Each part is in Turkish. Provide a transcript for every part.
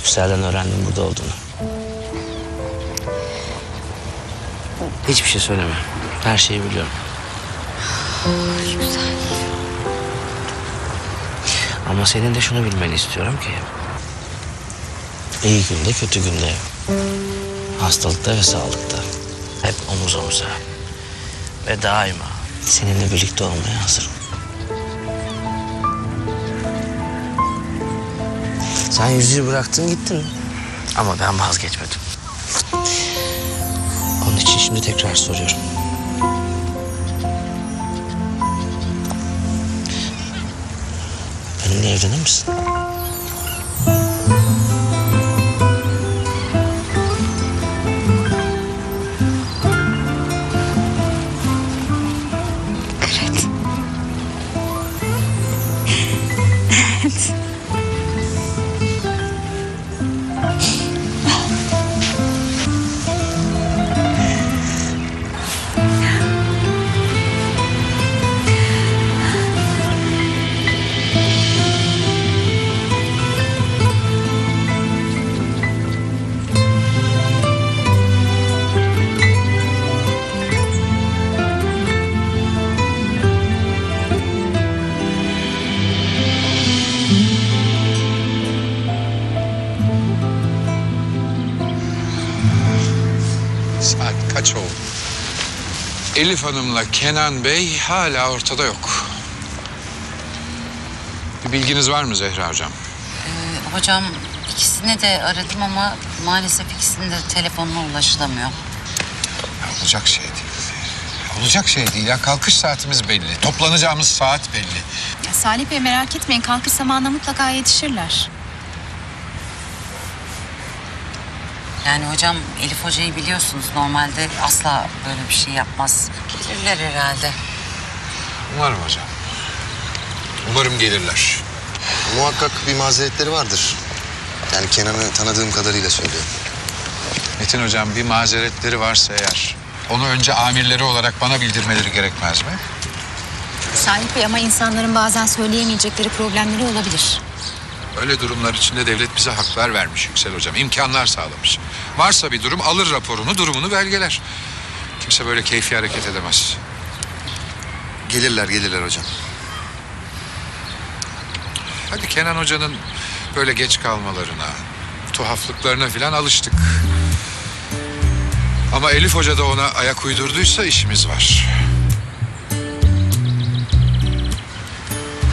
Yüksel'den öğrendim burada olduğunu. Hiçbir şey söyleme. Her şeyi biliyorum. Yüksel. Ama senin de şunu bilmeni istiyorum ki... iyi günde, kötü günde... hastalıkta ve sağlıkta... hep omuz omuza... ve daima seninle birlikte olmaya hazırım. Sen yüzüğü bıraktın gittin. Ama ben vazgeçmedim. Onun için şimdi tekrar soruyorum. Benimle evlenir misin? Evet. Evet. Saat kaç oldu? Elif Hanım'la Kenan Bey hala ortada yok. Bir bilginiz var mı Zehra Hocam? Hocam ikisini de aradım ama maalesef ikisinin de telefonuna ulaşılamıyor. Ya olacak şey değil. Olacak şey değil ya. Kalkış saatimiz belli. Toplanacağımız saat belli. Ya Salih Bey merak etmeyin, kalkış zamanına mutlaka yetişirler. Yani hocam Elif Hoca'yı biliyorsunuz, normalde asla böyle bir şey yapmaz. Gelirler herhalde. Umarım hocam. Umarım gelirler. Muhakkak bir mazeretleri vardır. Yani Kenan'ı tanıdığım kadarıyla söylüyorum. Metin hocam bir mazeretleri varsa eğer... onu önce amirleri olarak bana bildirmeleri gerekmez mi? Salih Bey, ama insanların bazen söyleyemeyecekleri problemleri olabilir. Öyle durumlar içinde devlet bize haklar vermiş Yüksel Hocam. İmkanlar sağlamış. Varsa bir durum alır raporunu, durumunu belgeler. Kimse böyle keyfi hareket edemez. Gelirler hocam. Hadi Kenan Hoca'nın böyle geç kalmalarına, tuhaflıklarına falan alıştık. Ama Elif Hoca da ona ayak uydurduysa işimiz var.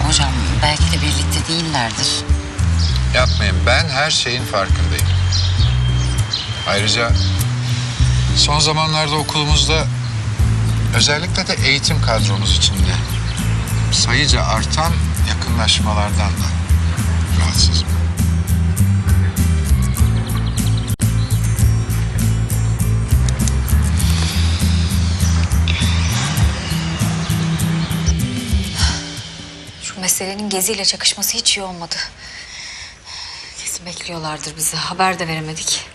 Hocam belki de birlikte değillerdir. Yapmayın, ben her şeyin farkındayım. Ayrıca son zamanlarda okulumuzda, özellikle de eğitim kadromuz içinde sayıca artan yakınlaşmalardan da rahatsızım. Şu meselenin Gezi'yle çakışması hiç iyi olmadı. Kesin bekliyorlardır bizi. Haber de veremedik.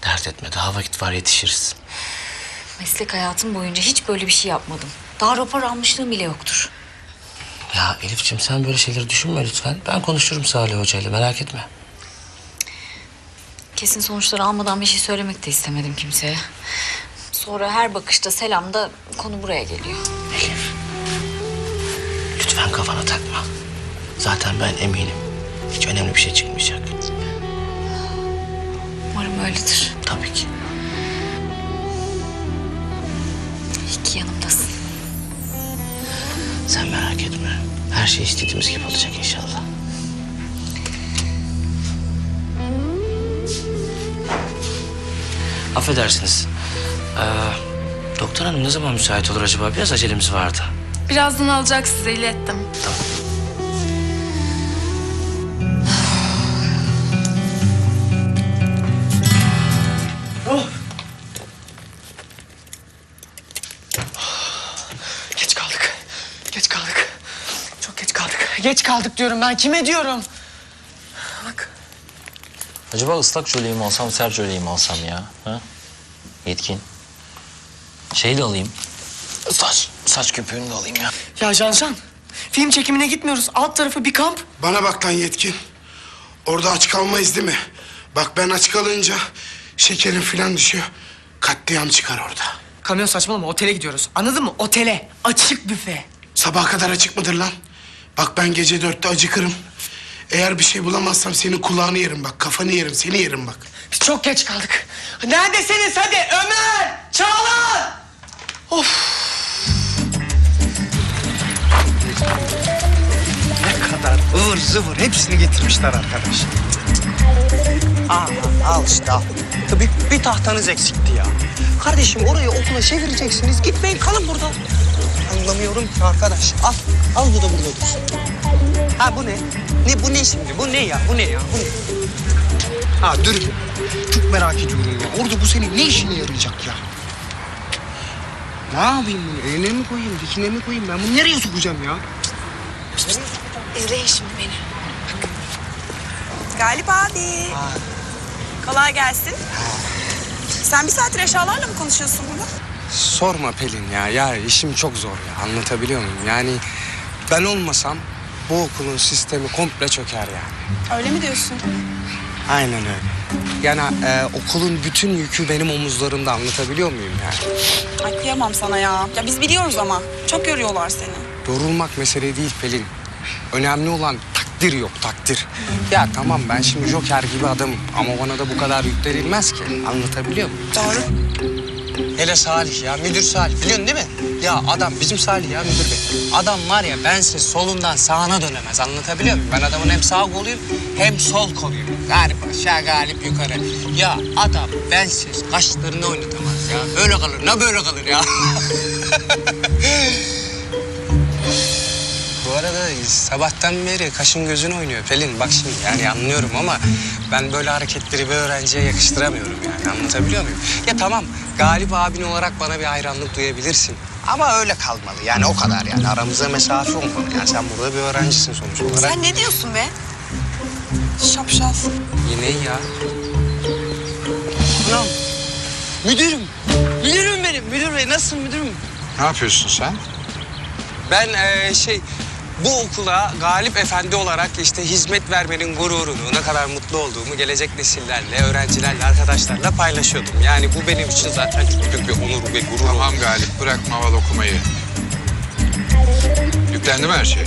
Dert etme, daha vakit var, yetişiriz. Meslek hayatım boyunca hiç böyle bir şey yapmadım. Daha rapor almışlığım bile yoktur. Ya Elif'ciğim sen böyle şeyleri düşünme lütfen. Ben konuşurum Salih Hoca'yla, merak etme. Kesin sonuçları almadan bir şey söylemek de istemedim kimseye. Sonra her bakışta, selamda konu buraya geliyor. Elif, lütfen kafana takma. Zaten ben eminim. Hiç önemli bir şey çıkmayacak. Umarım öyledir. Tabii ki. İyi ki yanımdasın. Sen merak etme. Her şey istediğimiz gibi olacak inşallah. Affedersiniz. Doktor hanım ne zaman müsait olur acaba? Biraz acelemiz vardı. Birazdan alacak, size ilettim. Tamam. Geç kaldık. Geç kaldık. Çok geç kaldık. Geç kaldık diyorum ben. Kime diyorum? Bak. Acaba ıslak jöleyi mi alsam, sert jöleyi mi alsam ya? Ha? Yetkin. Şey de alayım. Saç köpüğünü de alayım ya. Ya Can, film çekimine gitmiyoruz. Alt tarafı bir kamp. Bana bak lan Yetkin. Orada aç kalmayız değil mi? Bak ben aç kalınca şekerim falan düşüyor. Katliam çıkar orada. Kamyon saçmalama, otele gidiyoruz. Anladın mı? Otele. Açık büfe. Sabaha kadar açık mıdır lan? Bak ben gece 4'te acıkırım. Eğer bir şey bulamazsam senin kulağını yerim bak. Kafanı yerim, seni yerim bak. Biz çok geç kaldık. Neredesiniz hadi? Ömer! Çağlar! Of! Ne kadar ıvır zıvır hepsini getirmişler arkadaş. Al işte al. Bir tahtanız eksikti ya. Kardeşim orayı okula çevireceksiniz. Gitmeyin kalın burada. Anlamıyorum ki arkadaş. Al bu da burada dursun. Ha bu ne? Bu ne şimdi? Bu ne ya? Bu ne ya? Bu ne? Ha dürbün. Çok merak ediyorum ya. Orada bu senin ne işine yarayacak ya? Ne yapayım bunu? Eline mi koyayım, dikine mi koyayım? Ben bunu nereye sokacağım ya? İzleyin şimdi beni. Galip abi. Kolay gelsin. Sen bir saattir eşyalarla mı konuşuyorsun burada? Sorma Pelin ya. Ya işim çok zor ya. Anlatabiliyor muyum? Yani ben olmasam bu okulun sistemi komple çöker yani. Öyle mi diyorsun? Aynen öyle. Yani okulun bütün yükü benim omuzlarımda. Anlatabiliyor muyum yani? Ay kıyamam sana ya. Ya biz biliyoruz ama. Çok yoruyorlar seni. Yorulmak mesele değil Pelin. Önemli olan takdir yok, takdir. Ya tamam ben şimdi Joker gibi adamım ama bana da bu kadar yüklenilmez ki. Anlatabiliyor muyum? Doğru. Hele Salih ya, müdür Salih. Biliyorsun değil mi? Ya adam bizim Salih ya müdür bey. Adam var ya bensiz solundan sağına dönemez. Anlatabiliyor muyum? Ben adamın hem sağ koluyum hem sol koluyum. Galip aşağı, galip yukarı. Ya adam bensiz kaşlarını oynatamaz ya. Böyle kalır, ne böyle kalır ya. Bu arada sabahtan beri kaşın gözün oynuyor Pelin. Bak şimdi yani anlıyorum ama ben böyle hareketleri bir öğrenciye yakıştıramıyorum yani. Anlatabiliyor muyum? Ya tamam Galip abin olarak bana bir hayranlık duyabilirsin. Ama öyle kalmalı yani o kadar yani. Aramıza mesafe olmalı. Yani sen burada bir öğrencisin sonuç olarak. Sen ne diyorsun be? Şapşal. Yine ya. Anam. Müdürüm. Müdürüm benim. Müdür bey nasılsın müdürüm? Ne yapıyorsun sen? Ben bu okula Galip Efendi olarak işte hizmet vermenin gururunu, ne kadar mutlu olduğumu gelecek nesillerle, öğrencilerle, arkadaşlarla paylaşıyordum. Yani bu benim için zaten çok büyük bir onur ve gurur. Tamam Galip, bırak maval okumayı. Yüklendi mi her şey?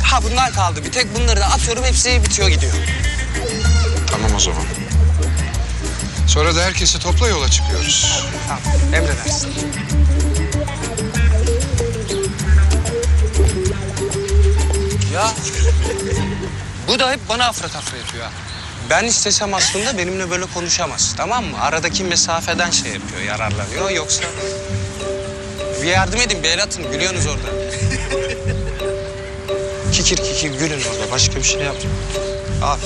Ha bunlar kaldı. Bir tek bunları da atıyorum, hepsi bitiyor gidiyor. Tamam o zaman. Sonra da herkesi topla yola çıkıyoruz. Tamam, emredersin. Ya bu da hep bana afra tafra yapıyor ha. Ben istesem aslında benimle böyle konuşamaz, tamam mı? Aradaki mesafeden şey yapıyor, yararlanıyor. Yoksa bir yardım edin, bir el atın. Gülüyorsunuz orada. Kikir kikir gülün orada. Başka bir şey yapmayın. Al.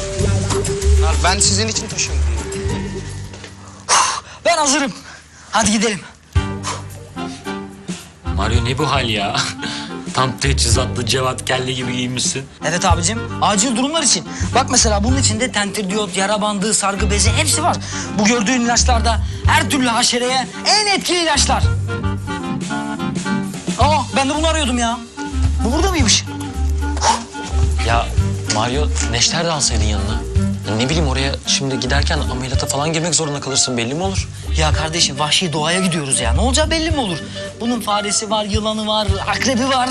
Al, ben sizin için taşıyorum bunları. Ben hazırım. Hadi gidelim. Mario ne bu hal ya? Tam teçhizatlı Cevat Kelle gibi giyinmişsin. Evet abicim, acil durumlar için. Bak mesela bunun içinde tentir diyot, yara bandı, sargı bezi hepsi var. Bu gördüğün ilaçlarda her türlü haşereye en etkili ilaçlar. Aa, ben de bunu arıyordum ya. Bu burada mıymış? Ya Mario Neşter de alsaydın yanına. Ya ne bileyim oraya şimdi giderken ameliyata falan girmek zorunda kalırsın belli mi olur? Ya kardeşim vahşi doğaya gidiyoruz ya. Ne olacağı belli mi olur? Bunun faresi var, yılanı var, akrebi var.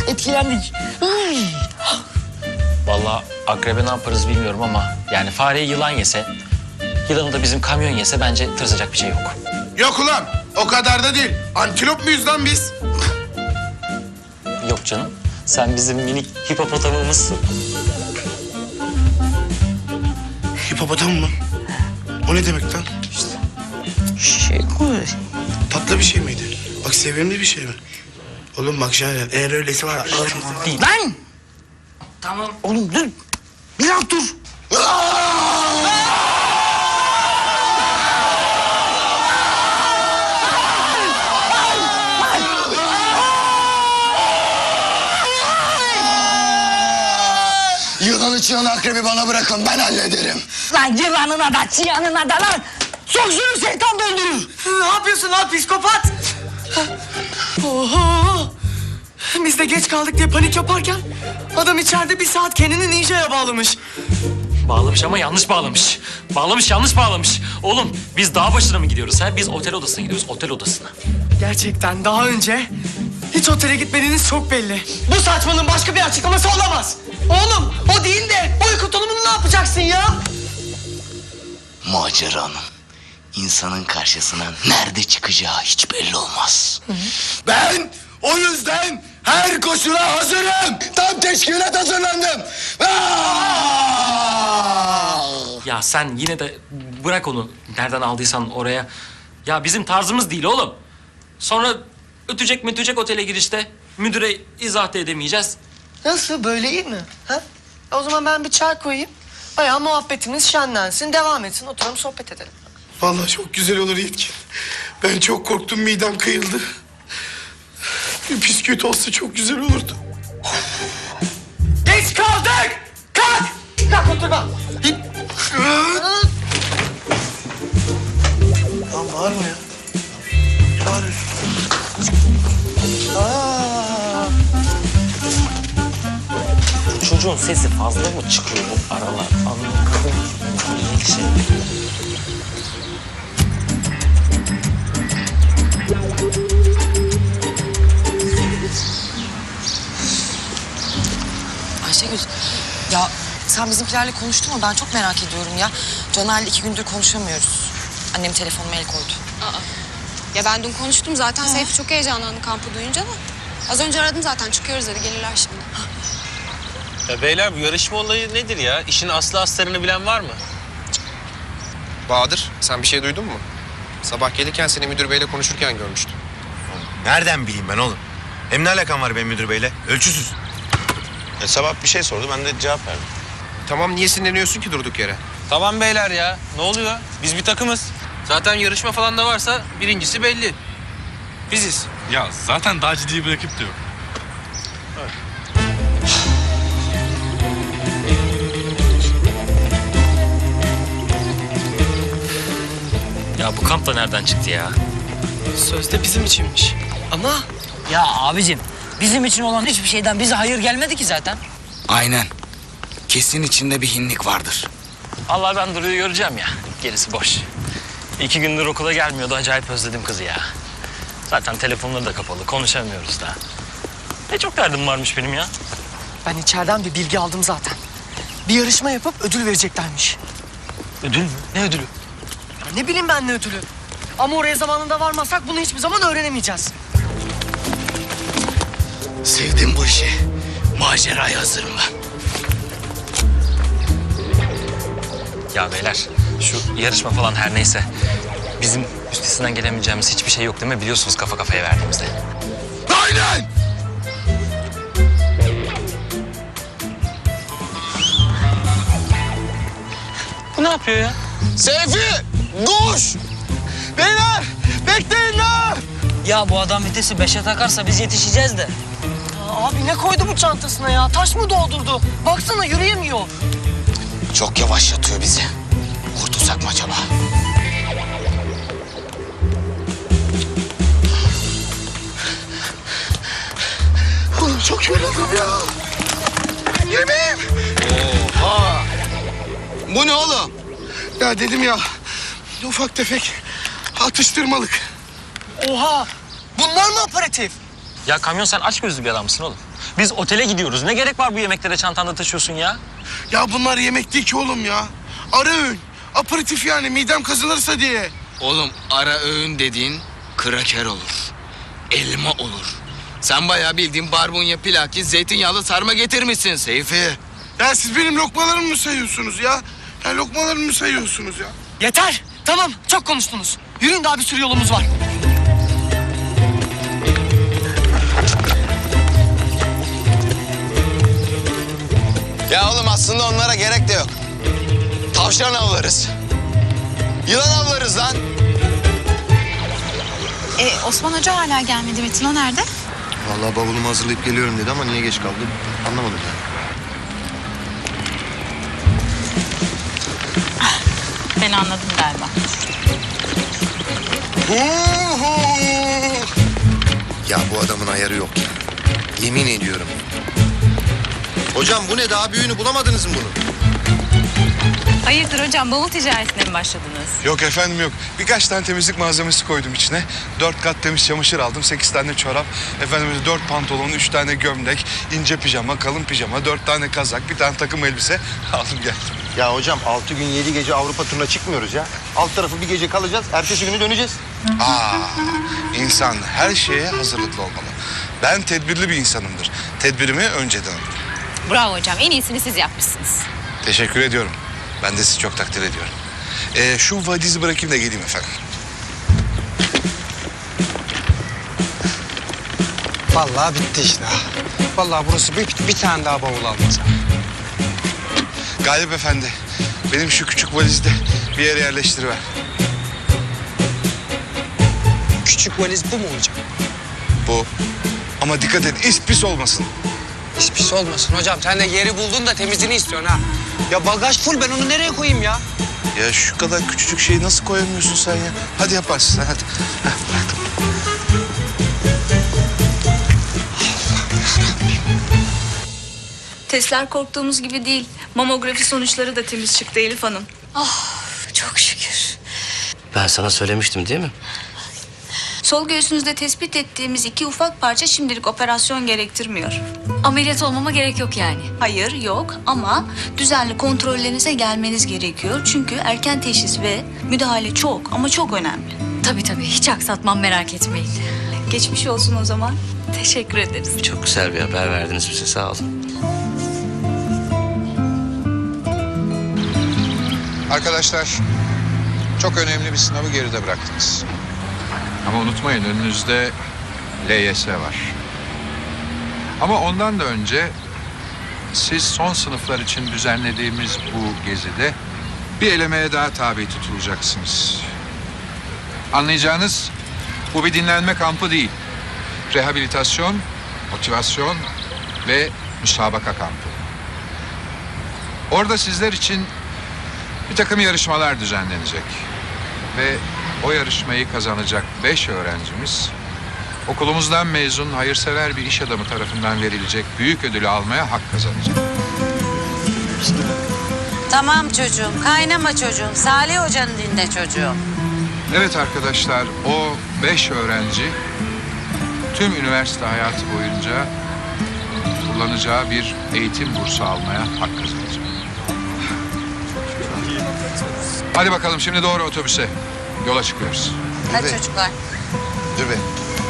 Etkilendik. Vallahi akrebe ne yaparız bilmiyorum ama yani fareyi yılan yese, yılanı da bizim kamyon yese bence tırsacak bir şey yok. Yok ulan o kadar da değil. Antilop muyuz lan biz? Yok canım. Sen bizim minik hipopotamımızsın. Hipopotam mı? O ne demek lan? Tatlı bir şey miydi? Bak sevimli bir şey mi? Oğlum bak Şahane eğer öyleyse var. Değil. Lan! Tamam. Oğlum dur. Bir rahat dur. Yılanı çıyan akrebi bana bırakın, ben hallederim. Lan yılanına da çıyanına da lan. Sok şunu şeytan döndürür. Ne yapıyorsun lan psikopat? Oho! Biz de geç kaldık diye panik yaparken adam içeride bir saat kendini ninja'ya bağlamış. Bağlamış ama yanlış bağlamış. Bağlamış yanlış bağlamış. Oğlum biz dağ başına mı gidiyoruz ha? Biz otel odasına gidiyoruz, otel odasına. Gerçekten daha önce hiç otele gitmediğiniz çok belli. Bu saçmalığın başka bir açıklaması olamaz. Oğlum o değil de uyku tulumunu ne yapacaksın ya? Maceranın insanın karşısına nerede çıkacağı hiç belli olmaz. Ben o yüzden her koşula hazırım. Tam teşkilat hazırlandım. Ya sen yine de bırak onu nereden aldıysan oraya. Ya bizim tarzımız değil oğlum. Sonra ötecek otele girişte. Müdüre izah da edemeyeceğiz. Nasıl, böyle iyi mi? Ha? O zaman ben bir çay koyayım. Bayağı muhabbetimiz şenlensin, devam etsin. Oturalım sohbet edelim. Vallahi çok güzel olur Yetkin. Ben çok korktum, midem kıyıldı. Bir bisküvit olsa çok güzel olurdu. Geç kaldık! Kalk! Kalk oturma. Lan bağırma ya. Bağırıyorsun. Bu çocuğun sesi fazla mı çıkıyor bu aralar? Anlamadım. İyi şey. Ayşegül, ya sen bizimkilerle konuştun mu? Ben çok merak ediyorum ya. Caner'le 2 gündür konuşamıyoruz. Annem telefonuma el koydu. Ya ben dün konuştum zaten. Seyfi çok heyecanlandı kampı duyunca da. Az önce aradım zaten. Çıkıyoruz dedi. Gelirler şimdi. Ya beyler bu yarışma olayı nedir ya? İşin aslı astarını bilen var mı? Bahadır, sen bir şey duydun mu? Sabah gelirken seni müdür beyle konuşurken görmüştüm. Nereden bileyim ben oğlum? Hem ne alakam var benim müdür beyle? Ölçüsüz. Sabah bir şey sordu, ben de cevap verdim. Tamam, niye sinirleniyorsun ki durduk yere? Tamam beyler ya. Ne oluyor? Biz bir takımız. Zaten yarışma falan da varsa birincisi belli. Biziz. Ya zaten daha ciddi bir rakip de yok. Ya bu kamp da nereden çıktı ya? Sözde bizim içinmiş. Ama Ya abicim bizim için olan hiçbir şeyden bize hayır gelmedi ki zaten. Aynen. Kesin içinde bir hinlik vardır. Allah ben Duru'yu göreceğim ya. Gerisi boş. 2 gündür okula gelmiyordu. Acayip özledim kızı ya. Zaten telefonları da kapalı. Konuşamıyoruz da. Ne çok derdim varmış benim ya. ben içeriden bir bilgi aldım zaten. Bir yarışma yapıp ödül vereceklermiş. Ödül mü? Ne ödülü? Ya ne bileyim ben ne ödülü. Ama oraya zamanında varmazsak bunu hiçbir zaman öğrenemeyeceğiz. Sevdim bu işi. Maceraya hazırım ben. Ya beyler şu yarışma falan her neyse. Bizim üstesinden gelemeyeceğimiz hiçbir şey yok değil mi? Biliyorsunuz kafa kafaya verdiğimizde. Aynen! Bu ne yapıyor ya? Seyfi! Koş! Beyler! Bekleyin lan! Ya bu adam vitesi 5'e takarsa biz yetişeceğiz de. Abi ne koydu bu çantasına ya? Taş mı doldurdu? Baksana yürüyemiyor. Çok yavaşlatıyor bizi. Kurtulsak mı acaba? Oğlum çok yoruldum ya. Yemeğim. Oha! Bu ne oğlum? Ya dedim ya, ufak tefek atıştırmalık. Oha! Bunlar mı aperatif? Ya kamyon sen aç gözlü bir adamsın oğlum. Biz otele gidiyoruz. Ne gerek var bu yemeklere çantanda taşıyorsun ya? Ya bunlar yemek değil ki oğlum ya. Ara öğün. Aperatif yani, midem kazınırsa diye. Oğlum ara öğün dediğin kraker olur. Elma olur. Sen bayağı bildiğin barbunya pilaki zeytinyağlı sarma getirmişsin Seyfi. Ya siz benim lokmalarımı mı sayıyorsunuz ya? Ya lokmalarımı mı sayıyorsunuz ya? Yeter. Tamam, çok konuştunuz. Yürüyün, daha bir sürü yolumuz var. Ya oğlum aslında onlara gerek de yok. Tavşan avlarız. Yılan avlarız lan. Osman Hoca hala gelmedi. Metin o nerede? Vallahi bavulumu hazırlayıp geliyorum dedi ama niye geç kaldı anlamadım yani. Ben anladım galiba. Ya bu adamın ayarı yok ya. Yemin ediyorum. Hocam bu ne? Daha büyüğünü bulamadınız mı bunu? Hayırdır hocam, bavul ticaretine mi başladınız? Yok efendim yok. Birkaç tane temizlik malzemesi koydum içine. 4 kat temiz çamaşır aldım. 8 tane çorap. Efendim 4 pantolon, 3 tane gömlek, ince pijama, kalın pijama, 4 tane kazak, bir tane takım elbise aldım geldim. Ya hocam 6 gün 7 gece Avrupa turuna çıkmıyoruz ya. Alt tarafı bir gece kalacağız. Ertesi günü döneceğiz. İnsan her şeye hazırlıklı olmalı. Ben tedbirli bir insanımdır. Tedbirimi önceden alırım. Bravo hocam, en iyisini siz yapmışsınız. Teşekkür ediyorum. Ben de sizi çok takdir ediyorum. Şu valizi bırakayım da geleyim efendim. Vallahi bitti işte. Vallahi burası bir tane daha bavul almaz. Galip efendi, benim şu küçük valizi de bir yere yerleştiriver. Küçük valiz bu mu hocam? Bu. Ama dikkat et, is pis olmasın. Hiç pis olmasın hocam. Sen de yeri buldun da temizliğini istiyorsun ha. Ya bagaj full, ben onu nereye koyayım ya? Ya şu kadar küçücük şeyi nasıl koyamıyorsun sen ya? Hadi yaparsın sen, hadi. Heh, bıraktım. Testler korktuğumuz gibi değil. Mamografi sonuçları da temiz çıktı Elif Hanım. Çok şükür. Ben sana söylemiştim değil mi? Sol göğsünüzde tespit ettiğimiz 2 ufak parça şimdilik operasyon gerektirmiyor. Ameliyat olmama gerek yok yani. Hayır, yok ama düzenli kontrollerinize gelmeniz gerekiyor. Çünkü erken teşhis ve müdahale çok ama çok önemli. Tabii hiç aksatmam, merak etmeyin. Geçmiş olsun o zaman. Teşekkür ederiz. Çok güzel bir haber verdiniz bize, sağ olun. Arkadaşlar, çok önemli bir sınavı geride bıraktınız. Ama unutmayın, önünüzde LYS var. Ama ondan da önce siz son sınıflar için düzenlediğimiz bu gezide bir elemeye daha tabi tutulacaksınız. Anlayacağınız, bu bir dinlenme kampı değil. Rehabilitasyon, motivasyon ve müsabaka kampı. Orada sizler için bir takım yarışmalar düzenlenecek. Ve o yarışmayı kazanacak 5 öğrencimiz okulumuzdan mezun hayırsever bir iş adamı tarafından verilecek büyük ödülü almaya hak kazanacak. Tamam çocuğum, kaynama çocuğum. Salih Hoca'nın dinle çocuğum. Evet arkadaşlar, o 5 öğrenci tüm üniversite hayatı boyunca kullanacağı bir eğitim bursu almaya hak kazanacak. Hadi bakalım şimdi doğru otobüse. Yola çıkıyoruz. Hadi çocuklar. Dur be.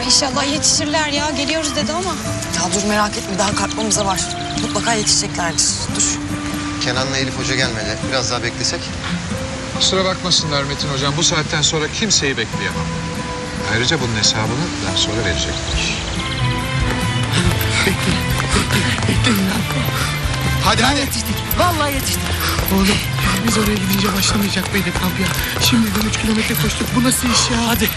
İnşallah yetişirler ya. Geliyoruz dedi ama. Ya dur merak etme, daha kalkmamıza var. Mutlaka yetişeceklerdir. Dur. Kenan'la Elif Hoca gelmedi. Biraz daha beklesek. Kusura bakmasınlar Metin Hocam. Bu saatten sonra kimseyi bekleyemem. Ayrıca bunun hesabını daha sonra verecekler. Hadi hadi. Yetiştik. Vallahi yetiştik. Oğlum biz oraya gidince başlamayacak mıydı kamp ya? Şimdiden 3 kilometre koştuk. Bu nasıl iş ya?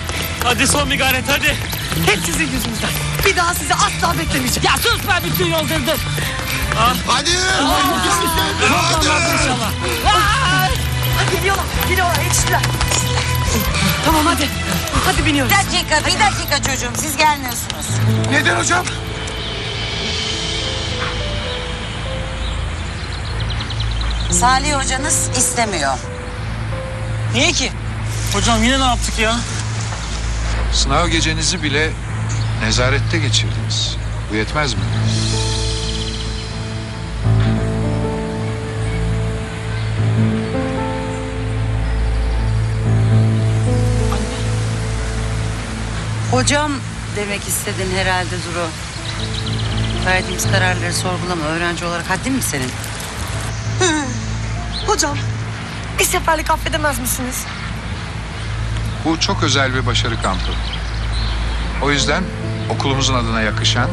Hadi son bir gayret hadi. Hep sizin yüzünüzden. Bir daha sizi asla beklemeyeceğim. Ya sus be, bütün yol dırdın. Hadi. Gidiyorlar, yetiştiler. Tamam hadi. Hadi biniyoruz. Bir dakika çocuğum, siz gelmiyorsunuz. Neden hocam? Salih Hocanız istemiyor. Niye ki? Hocam yine ne yaptık ya? Sınav gecenizi bile nezarette geçirdiniz. Bu yetmez mi? Hocam demek istedin herhalde Duru. Verdiğimiz kararları sorgulama. Öğrenci olarak haddin mi senin? Hocam, bir seferlik affedemez misiniz? Bu çok özel bir başarı kampı. O yüzden okulumuzun adına yakışan,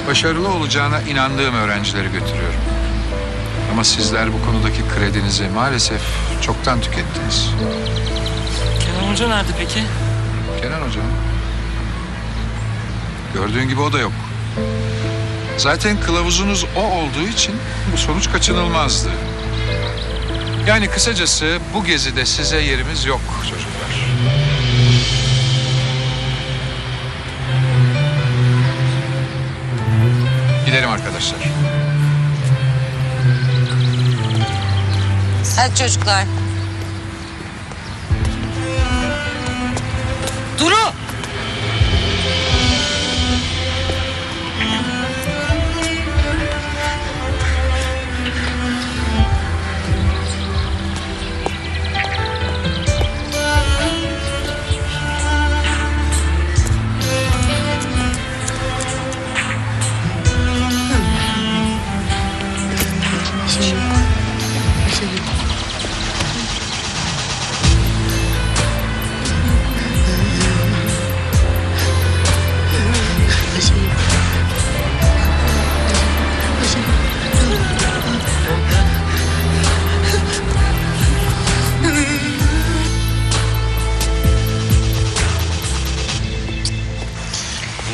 başarılı olacağına inandığım öğrencileri götürüyorum. Ama sizler bu konudaki kredinizi maalesef çoktan tükettiniz. Kenan Hoca nerede peki? Kenan Hoca mı? Gördüğün gibi o da yok. Zaten kılavuzunuz o olduğu için bu sonuç kaçınılmazdı. Yani kısacası bu gezide size yerimiz yok çocuklar. Gidelim arkadaşlar. Hadi çocuklar. Duru!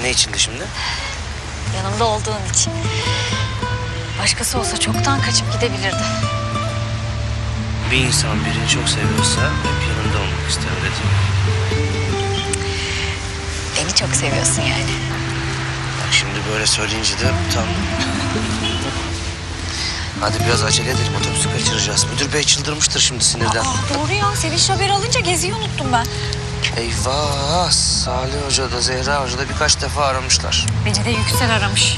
Ne içindi şimdi? Yanımda olduğun için. Başkası olsa çoktan kaçıp gidebilirdi. Bir insan birini çok seviyorsa hep yanında olmak ister, öyle değil mi? Beni çok seviyorsun yani. Bak şimdi böyle söyleyince de utandım. Hadi biraz acele edelim, otobüsü kaçıracağız. Müdür bey çıldırmıştır şimdi sinirden. Doğru ya. Sevinç haberi alınca geziyi unuttum ben. Eyvah! Salih Hoca da Zehra Hoca da birkaç defa aramışlar. Beni de Yüksel aramış.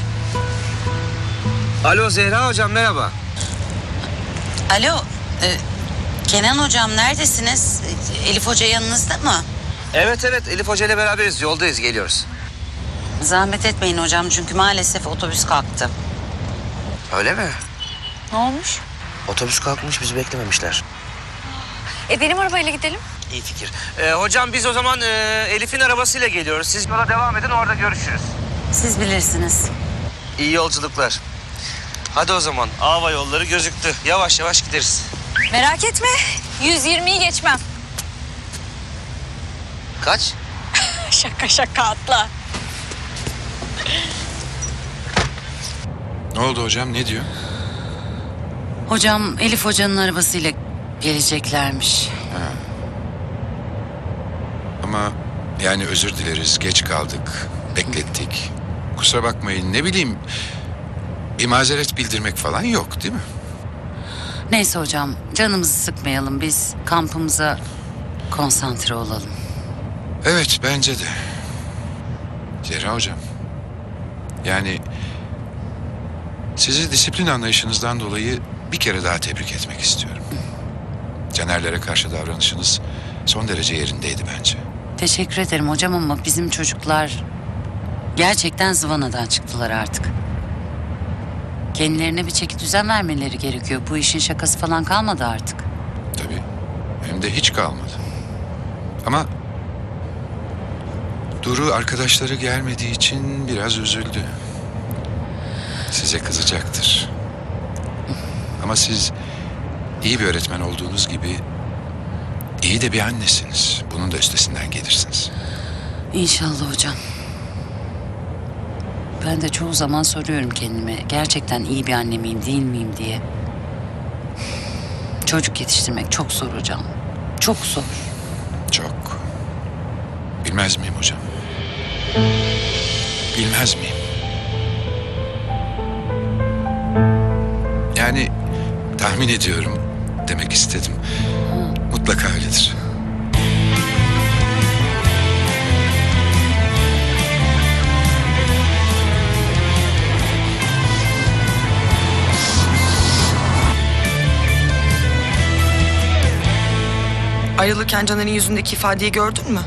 Alo Zehra Hocam, merhaba. Alo. Kenan hocam neredesiniz? Elif Hoca yanınızda mı? Evet Elif Hoca ile beraberiz, yoldayız, geliyoruz. Zahmet etmeyin hocam çünkü maalesef otobüs kalktı. Öyle mi? Ne olmuş? Otobüs kalkmış, bizi beklememişler. Benim arabayla gidelim. İyi fikir. Hocam biz o zaman Elif'in arabasıyla geliyoruz. Siz yola devam edin, orada görüşürüz. Siz bilirsiniz. İyi yolculuklar. Hadi o zaman, Ava yolları gözüktü. Yavaş yavaş gideriz. Merak etme. 120'yi geçmem. Kaç? Şaka atla. Ne oldu hocam, ne diyor? Hocam Elif Hoca'nın arabasıyla geleceklermiş. Ama yani özür dileriz, geç kaldık, beklettik. Kusura bakmayın, ne bileyim, bir mazeret bildirmek falan yok değil mi? Neyse hocam canımızı sıkmayalım, biz kampımıza konsantre olalım. Evet, bence de. Zehra hocam, yani sizi disiplin anlayışınızdan dolayı bir kere daha tebrik etmek istiyorum. Caner'lere karşı davranışınız son derece yerindeydi bence. Teşekkür ederim hocam ama bizim çocuklar gerçekten zıvanadan çıktılar artık. Kendilerine bir çeki düzen vermeleri gerekiyor. Bu işin şakası falan kalmadı artık. Tabii, hem de hiç kalmadı. Ama Duru arkadaşları gelmediği için biraz üzüldü. Size kızacaktır. Ama siz iyi bir öğretmen olduğunuz gibi iyi de bir annesiniz. Bunun da üstesinden gelirsiniz. İnşallah hocam. Ben de çoğu zaman soruyorum kendime. Gerçekten iyi bir anne miyim, değil miyim diye. Çocuk yetiştirmek çok zor hocam. Çok zor. Çok. Bilmez miyim hocam? Bilmez miyim? Yani tahmin ediyorum demek istedim. Mutlaka öyledir. Ayrılırken Caner'in yüzündeki ifadeyi gördün mü?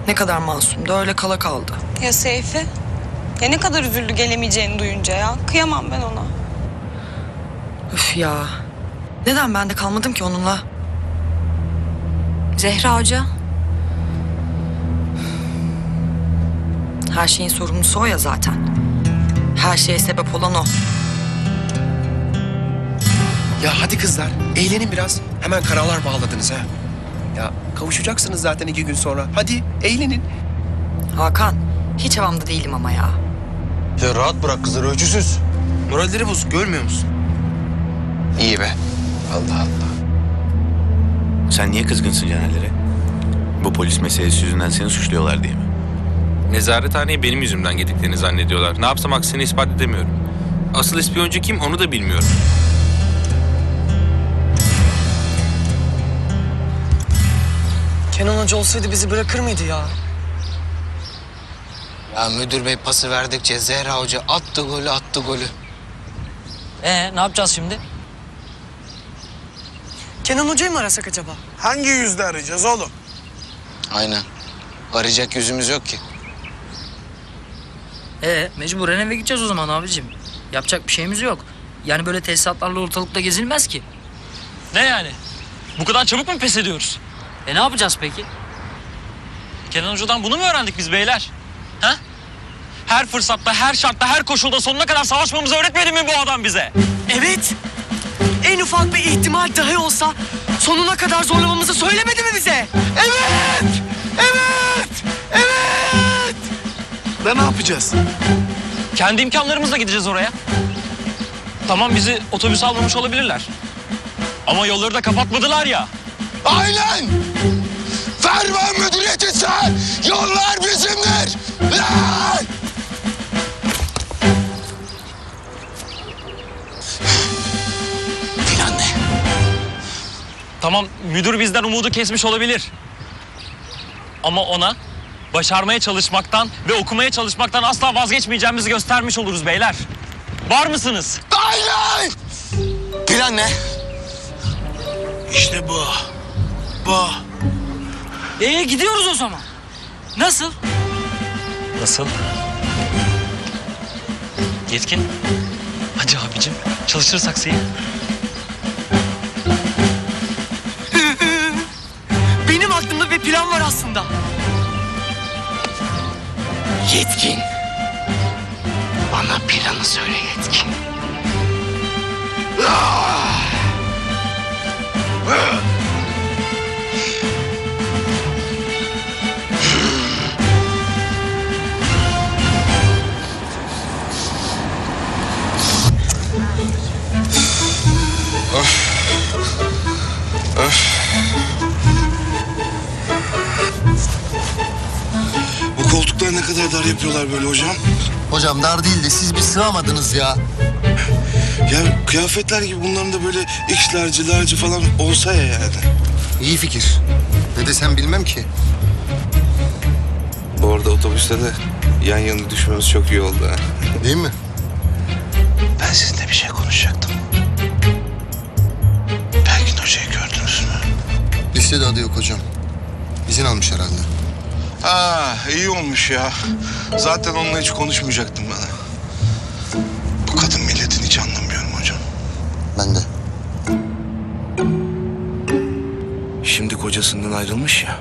Ne kadar masumdu, öyle kala kaldı. Ya Seyfi? Ya ne kadar üzüldü gelemeyeceğini duyunca ya. Kıyamam ben ona. Üf ya. Neden ben de kalmadım ki onunla? Zehra Hoca. Her şeyin sorumlusu o ya zaten. Her şeye sebep olan o. Ya hadi kızlar, eğlenin biraz. Hemen karalar bağladınız ha. Ya kavuşacaksınız zaten 2 gün sonra. Hadi eğlenin. Hakan, hiç havamda değilim ama ya. Ya rahat bırak kızları, ölçüsüz. Moralleri bozuk, görmüyor musun? İyi be. Allah Allah. Sen niye kızgınsın Caner'lere? Bu polis meselesi yüzünden seni suçluyorlar diye mi? Nezarethaneye benim yüzümden gittiklerini zannediyorlar. Ne yapsam aksini ispat edemiyorum. Asıl ispiyoncu kim onu da bilmiyorum. Kenan Hoca olsaydı bizi bırakır mıydı ya? Ya müdür bey pası verdikçe Zehra Hoca attı golü. Ne yapacağız şimdi? Kenan Hoca'yı mı arasak acaba? Hangi yüzle arayacağız oğlum? Aynen. Arayacak yüzümüz yok ki. Mecburen eve gideceğiz o zaman abicim. Yapacak bir şeyimiz yok. Yani böyle tesisatlarla ortalıkta gezilmez ki. Ne yani? Bu kadar çabuk mu pes ediyoruz? Ne yapacağız peki? Kenan Hoca'dan bunu mu öğrendik biz beyler? Ha? Her fırsatta, her şartta, her koşulda sonuna kadar savaşmamızı öğretmedi mi bu adam bize? Evet. En ufak bir ihtimal dahi olsa sonuna kadar zorlamamızı söylemedi mi bize? Evet! Evet! Evet! Da ne yapacağız? Kendi imkanlarımızla gideceğiz oraya. Tamam bizi otobüs almamış olabilirler. Ama yolları da kapatmadılar ya. Aynen! Ferman müdüriyeti ise yollar bizimdir! Lan! Plan ne? Tamam müdür bizden umudu kesmiş olabilir. Ama ona başarmaya çalışmaktan ve okumaya çalışmaktan asla vazgeçmeyeceğimizi göstermiş oluruz beyler. Var mısınız? Aynen! Plan ne? İşte bu. Bu. Gidiyoruz o zaman. Nasıl? Nasıl? Yetkin. Hadi abicim çalışır saksıyı. Benim aklımda bir plan var aslında. Yetkin. Bana planı söyle Yetkin. Bu koltuklar ne kadar dar yapıyorlar böyle hocam? Hocam dar değil de siz bir sığamadınız ya. Ya kıyafetler gibi bunların da böyle X'lerci falan olsa ya yani. İyi fikir. Ne desem bilmem ki. Bu arada otobüste de yan yana düşmemiz çok iyi oldu ha. Değil mi? Ben sizinle bir şey konuşacaktım. Belgin Hoca'yı gördünüz mü? Listede adı yok hocam. İzin almış herhalde. İyi olmuş ya. Zaten onunla hiç konuşmayacaktım ben. Bu kadın milletin hiç anlamıyorum hocam. Ben de. Şimdi kocasından ayrılmış ya.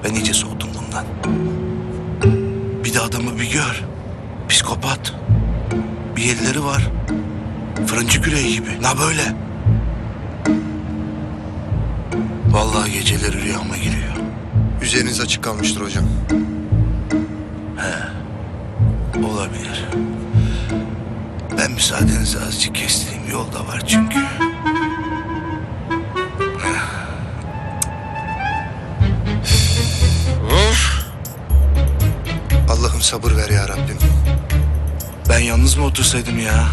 Ben iyice soğudum bundan. Bir de adamı bir gör. Psikopat. Bir elleri var. Fırıncı küreği gibi. Ne böyle? Vallahi geceleri rüyama giriyor. Üzeriniz açık kalmıştır hocam. Olabilir. Ben müsaadenizi azıcık kestireyim. Yolda var çünkü. Allah'ım sabır ver ya Rabbim. Ben yalnız mı otursaydım ya?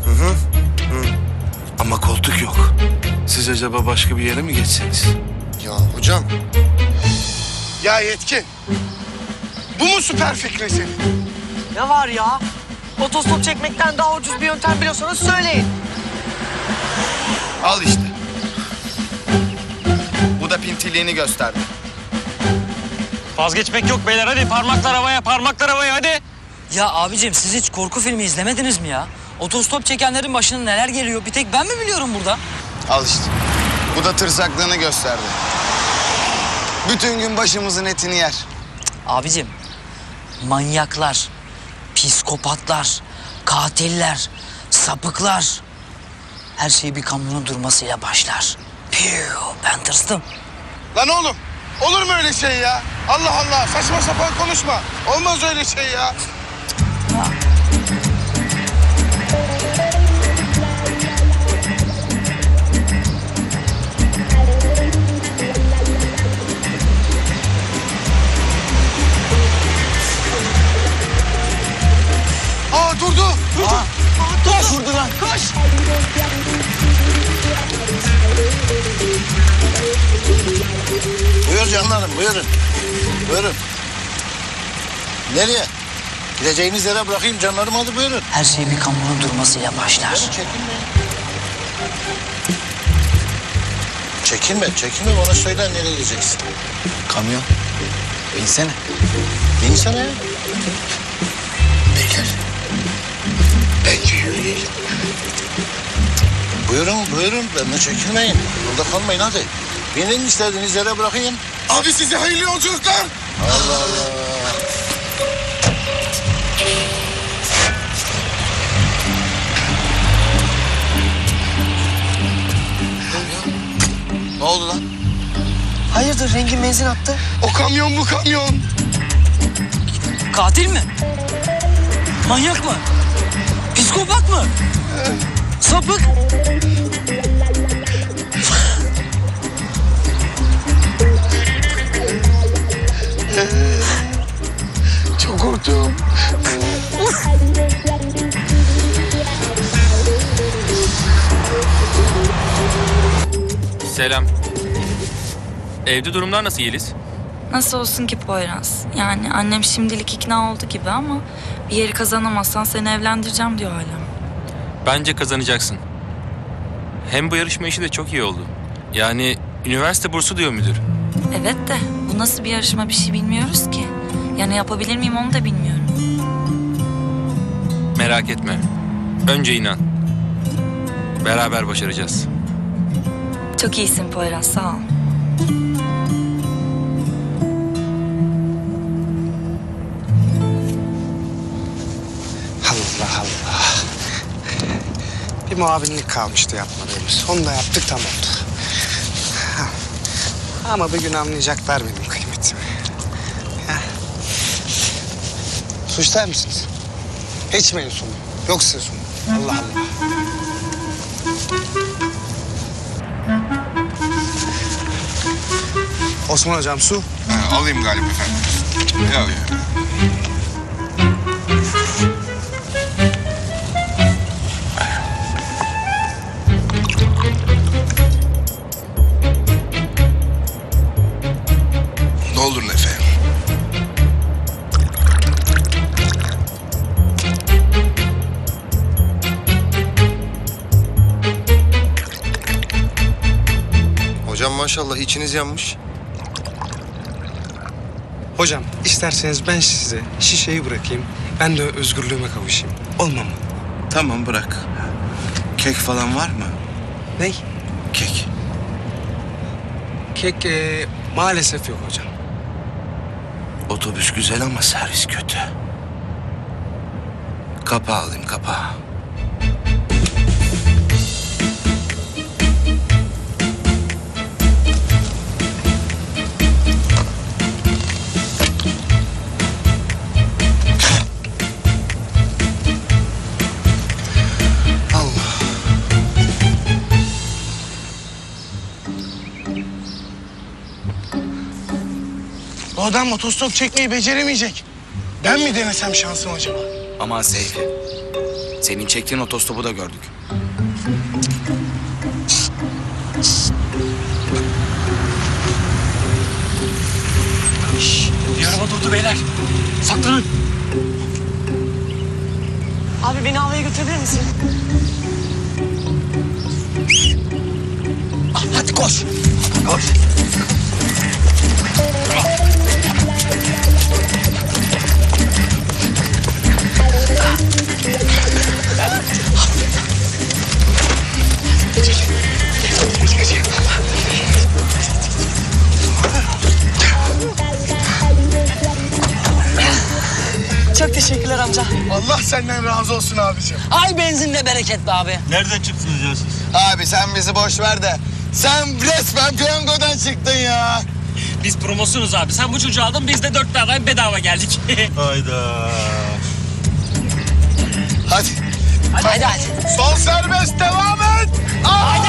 Hı. Ama koltuk yok. Siz acaba başka bir yere mi geçseniz? Ya hocam. Ya Yetkin. Bu mu süper fikrin senin? Ne var ya? Otostop çekmekten daha ucuz bir yöntem biliyorsanız söyleyin. Al işte. Bu da pintiliğini gösterdi. Vazgeçmek yok beyler hadi parmaklar havaya hadi. Ya abicim siz hiç korku filmi izlemediniz mi ya? Otostop çekenlerin başına neler geliyor? Bir tek ben mi biliyorum burada? Al işte. Bu da tırsaklığını gösterdi. Bütün gün başımızın etini yer. Abicim manyaklar, psikopatlar, katiller, sapıklar. Her şey bir kamyonun durmasıyla başlar. Ben tırstım. Lan oğlum, olur mu öyle şey ya? Allah Allah, saçma sapan konuşma. Olmaz öyle şey ya. Durdu. Koş. Vurdu lan. Koş. canlarım buyurun. Buyurun. Nereye? Gideceğiniz yere bırakayım canlarım, hadi buyurun. Her şey bir kamyonun durmasıyla başlar. Çekinme bana söyle nereye gideceksin. Kamyon. Binsene. Binsene ya. Beyler. Bence yürüyelim. Buyurun benimle çekinmeyin. Yolda kalmayın hadi. Binin istediğiniz yere bırakayım. Abi size hayırlı yolculuklar. Allah Allah. Ne oldu lan? Hayırdır rengin benzin attı? O kamyon bu kamyon. Katil mi? Manyak mı? Psikopat mı? Sapık? Çok korktum. Selam. Evde durumlar nasıl Yeliz? Nasıl olsun ki Poyraz? Yani annem şimdilik ikna oldu gibi ama bir yeri kazanamazsan seni evlendireceğim diyor hala. Bence kazanacaksın. Hem bu yarışma işi de çok iyi oldu. Yani üniversite bursu diyor müdür. Evet de bu nasıl bir yarışma bir şey bilmiyoruz ki. Yani yapabilir miyim onu da bilmiyorum. Merak etme. Önce inan. Beraber başaracağız. Çok iyisin Poyraz, sağ ol. Allah Allah. Bir muavinlik kalmıştı yapmadığımız. Onu da yaptık, tam oldu. Ha. Ama bir gün anlayacaklar benim kıymetimi. Ha. Su ister misiniz? İçmeyin su. Yok size su. Allah Allah. Osman hocam su. Alayım galiba efendim. Yok. Doldurun efendim. Hocam maşallah içiniz yanmış. Hocam isterseniz ben size şişeyi bırakayım. Ben de özgürlüğüme kavuşayım. Olmam mı? Tamam bırak. Kek falan var mı? Ney? Kek. Kek maalesef yok hocam. Otobüs güzel ama servis kötü. Kapağı alayım kapağı. Bu adam otostop çekmeyi beceremeyecek. Ben mi denesem şansım acaba? Aman Seyfi. Senin çektiğin otostopu da gördük. Bir araba durdu beyler. Saklanın. Abi beni havaya götürebilir misin? Hadi koş. Koş. Çok teşekkürler amca. Allah senden razı olsun abicim. Ay benzin de bereketli abi. Nereden çıktınız ya siz? Abi sen bizi boş ver de. Sen resmen piyangodan çıktın ya. Biz promosyonuz abi. Sen bu çocuğu aldın, biz de 4 tane bedava geldik. Hayda. Hadi. Hadi. Sol serbest devam et. Hadi.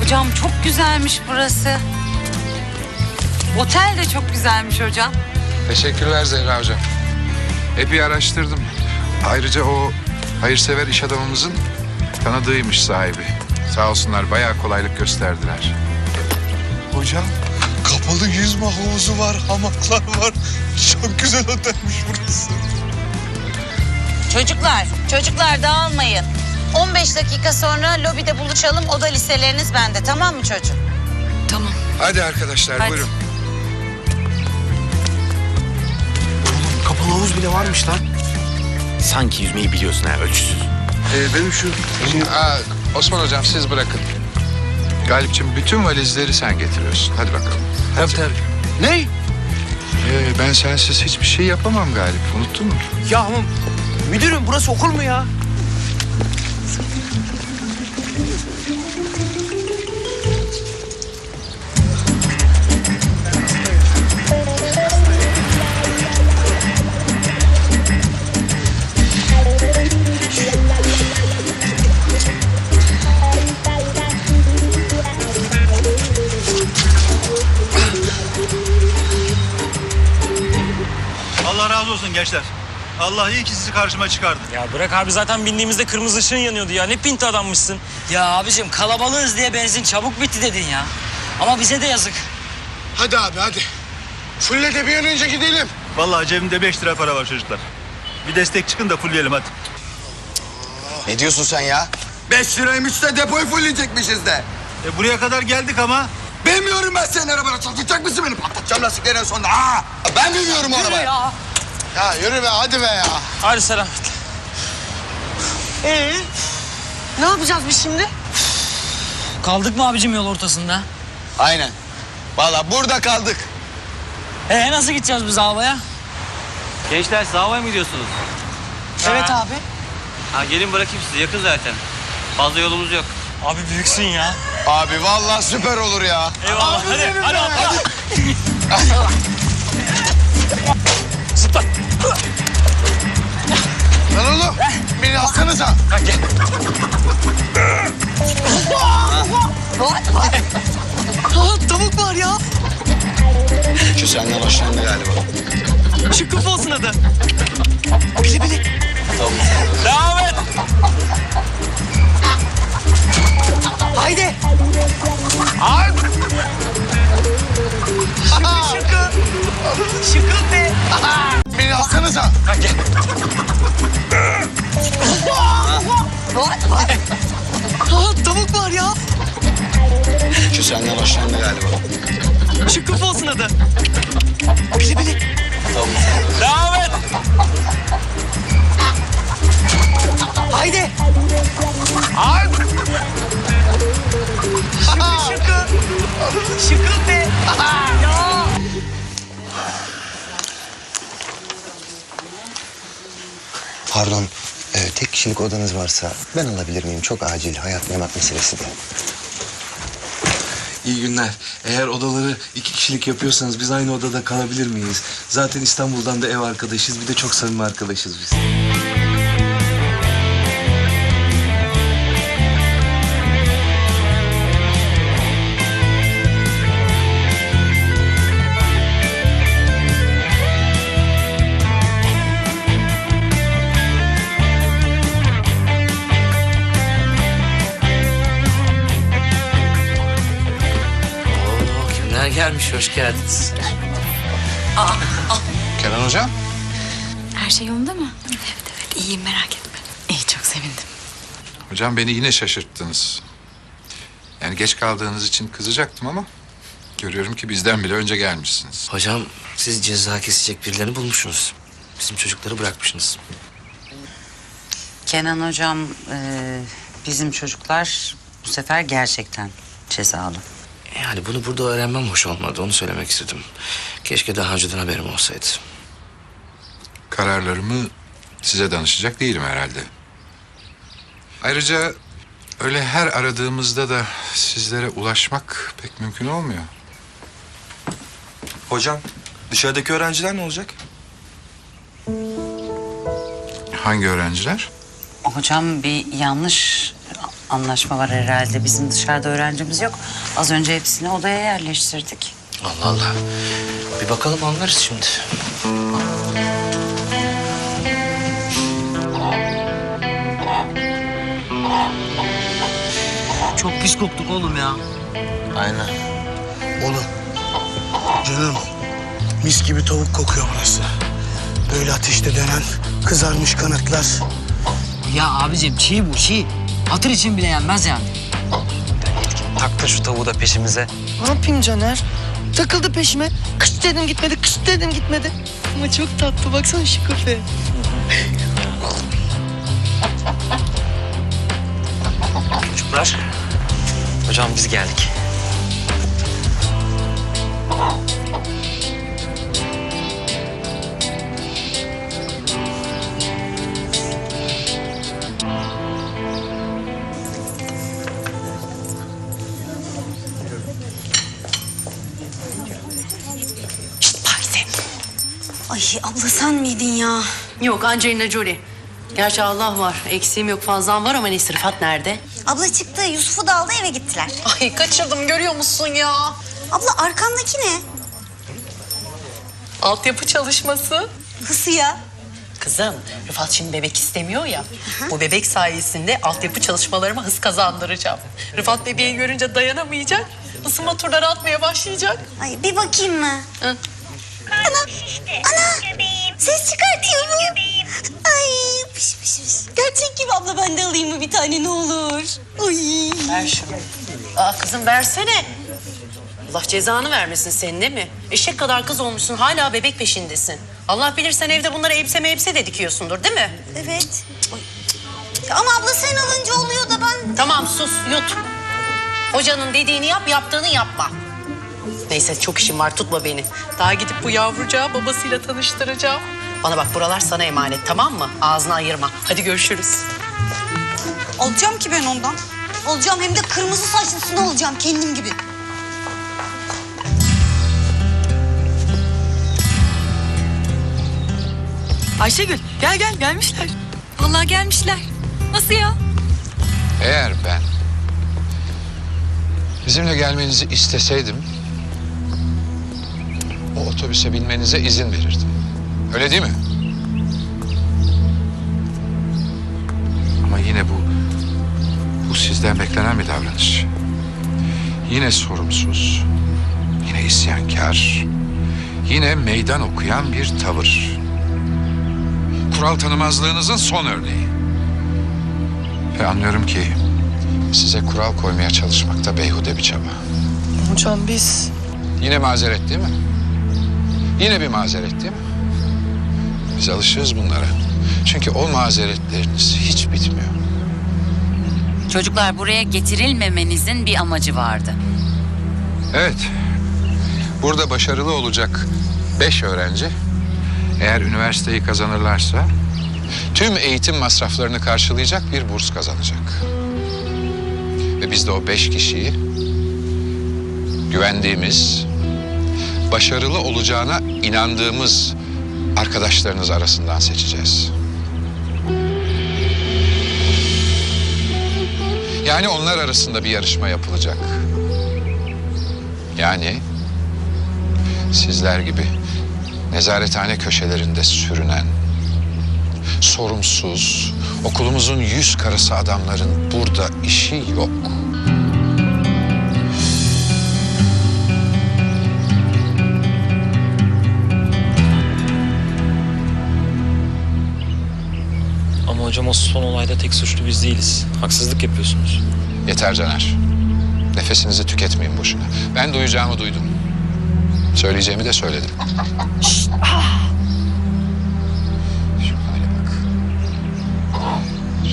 Hocam çok güzelmiş burası. Otel de çok güzelmiş hocam. Teşekkürler Zehra hocam. Epey araştırdım. Ayrıca o hayırsever iş adamımızın tanıdığıymış sahibi. Sağ olsunlar bayağı kolaylık gösterdiler. Hocam kapalı yüzme havuzu var, hamaklar var. Çok güzel otelmiş burası. Çocuklar dağılmayın. 15 dakika sonra lobide buluşalım. Oda listeleriniz bende, tamam mı çocuğum? Tamam. Hadi arkadaşlar Hadi. buyurun. Kapalı havuz bile varmış lan. Sanki yüzmeyi biliyorsun ha, ölçüsüz. Benim şu... Osman hocam siz bırakın. Galipciğim bütün valizleri sen getiriyorsun. Hadi bakalım. Tabii. Ne? Ben sensiz hiçbir şey yapamam Galip. Unuttun mu? Ya ama müdürüm burası okul mu ya? Allah razı olsun gençler. Allah iyi ki sizi karşıma çıkardı. Ya bırak abi, zaten bindiğimizde kırmızı ışığın yanıyordu ya. Ne pinti adammışsın. Ya abicim kalabalığız diye benzin çabuk bitti dedin ya. Ama bize de yazık. Hadi abi hadi. Fulle de bir an önce gidelim. Vallahi cebimde 5 lira para var çocuklar. Bir destek çıkın da fullleyelim hadi. Ne diyorsun sen ya? 5 liraymış da depoyu fullleyecekmişiz de. Buraya kadar geldik ama. Bilmiyorum ben senin arabana. Satacak mısın beni? Patlatacağım lastikleri en sonunda. Aa, ben bilmiyorum o arabayı. Ya yürü be hadi be ya. Hadi selametle. Ne yapacağız biz şimdi? Kaldık mı abicim yol ortasında? Aynen. Vallahi burada kaldık. Nasıl gideceğiz biz havaya? Gençler siz havaya mı gidiyorsunuz? Evet abi. Ha, gelin bırakayım sizi, yakın zaten. Fazla yolumuz yok. Abi büyüksün ya. Abi vallahi süper olur ya. Eyvallah. Hadi atla. Lan oğlum beni alsanıza. Gel. Tavuk var ya. Şu senden hoşlandı galiba. Şu kıf olsun adı. Bili. Devam et. Haydi. Şıkı be. Beni alsanıza. Gel. Tavuk var ya. Şu senden hoşlandı galiba. Şu kıf olsun adı. Bili. Devam et. Haydi. Şıkı be. Ya. Pardon, tek kişilik odanız varsa ben alabilir miyim? Çok acil, hayat memat meselesi de. İyi günler. Eğer odaları 2 kişilik yapıyorsanız biz aynı odada kalabilir miyiz? Zaten İstanbul'dan da ev arkadaşız. Bir de çok samimi arkadaşız biz. Kimler gelmiş, hoş geldiniz. Kenan hocam. Her şey yolunda mı? Evet iyiyim merak etme. İyi, çok sevindim. Hocam beni yine şaşırttınız. Yani geç kaldığınız için kızacaktım ama görüyorum ki bizden bile önce gelmişsiniz. Hocam siz ceza kesecek birilerini bulmuşsunuz. Bizim çocukları bırakmışsınız. Kenan hocam, bizim çocuklar bu sefer gerçekten cezalı. Yani bunu burada öğrenmem hoş olmadı. Onu söylemek istedim. Keşke daha önceden haberim olsaydı. Kararlarımı size danışacak değilim herhalde. Ayrıca öyle her aradığımızda da sizlere ulaşmak pek mümkün olmuyor. Hocam dışarıdaki öğrenciler ne olacak? Hangi öğrenciler? Hocam bir yanlış anlaşma var herhalde. Bizim dışarıda öğrencimiz yok. Az önce hepsini odaya yerleştirdik. Allah Allah. Bir bakalım anlarız şimdi. Çok pis koktuk oğlum ya. Aynen. Oğlum, canım mis gibi tavuk kokuyor burası. Böyle ateşte dönen kızarmış kanatlar. Ya abicim çiğ bu çiğ. Hatır için bile yenmez yani. Tak da şu tavuğu da peşimize. Ne yapayım Caner? Takıldı peşime. Kış dedim gitmedi, kış dedim gitmedi. Ama çok tatlı. Baksana şu köpeğe. Çocuklar. Hocam biz geldik. Ay abla sen miydin ya? Yok Angelina Jolie. Gerçi Allah var. Eksiğim yok fazlam var ama neyse Rıfat nerede? Abla çıktı. Yusuf'u da aldı eve gittiler. Ay kaçırdım görüyor musun ya? Abla arkandaki ne? Altyapı çalışması. Nasıl ya? Kızım Rıfat şimdi bebek istemiyor ya. Bu bebek sayesinde altyapı çalışmalarıma hız kazandıracağım. Rıfat bebeği görünce dayanamayacak. Isınma turları atmaya başlayacak. Ay bir bakayım mı? Hı. Ana! Ses çıkartıyor bu. Ay piş piş piş. Gerçek gibi abla ben de alayım mı bir tane ne olur? Ay. Ver şunu. Aa kızım versene. Allah cezanı vermesin senin değil mi? Eşek kadar kız olmuşsun hala bebek peşindesin. Allah bilir sen evde bunları elbise de dikiyorsundur değil mi? Evet. Ay. Ya ama abla sen alınca oluyor da ben... Tamam sus yut. Hocanın dediğini yap yaptığını yapma. Neyse çok işim var tutma beni. Daha gidip bu yavrucağı babasıyla tanıştıracağım. Bana bak buralar sana emanet tamam mı? Ağzını ayırma. Hadi görüşürüz. Alacağım ki ben ondan. Olacağım hem de kırmızı saçlısını alacağım kendim gibi. Ayşegül gel gelmişler. Vallahi gelmişler. Nasıl ya? Eğer ben bizimle gelmenizi isteseydim o otobüse binmenize izin verirdim. Öyle değil mi? Ama yine bu sizden beklenen bir davranış. Yine sorumsuz, yine isyankar, yine meydan okuyan bir tavır. Kural tanımazlığınızın son örneği. Ve anlıyorum ki size kural koymaya çalışmak da beyhude bir çaba. Hocam biz... Yine mazeret değil mi? Yine bir mazeret değil mi? Biz alışığız bunlara. Çünkü o mazeretleriniz hiç bitmiyor. Çocuklar buraya getirilmemenizin bir amacı vardı. Evet. Burada başarılı olacak 5 öğrenci eğer üniversiteyi kazanırlarsa tüm eğitim masraflarını karşılayacak bir burs kazanacak. Ve biz de o 5 kişiyi güvendiğimiz, başarılı olacağına inandığımız arkadaşlarınız arasından seçeceğiz. Yani onlar arasında bir yarışma yapılacak. Yani sizler gibi nezarethane köşelerinde sürünen, sorumsuz, okulumuzun 100 karası adamların burada işi yok. Ama hocam o son olayda tek suçlu biz değiliz. Haksızlık yapıyorsunuz. Yeter Caner. Nefesinizi tüketmeyin boşuna. Ben duyacağımı duydum. Söyleyeceğimi de söyledim. Şşt. Şu hale bak.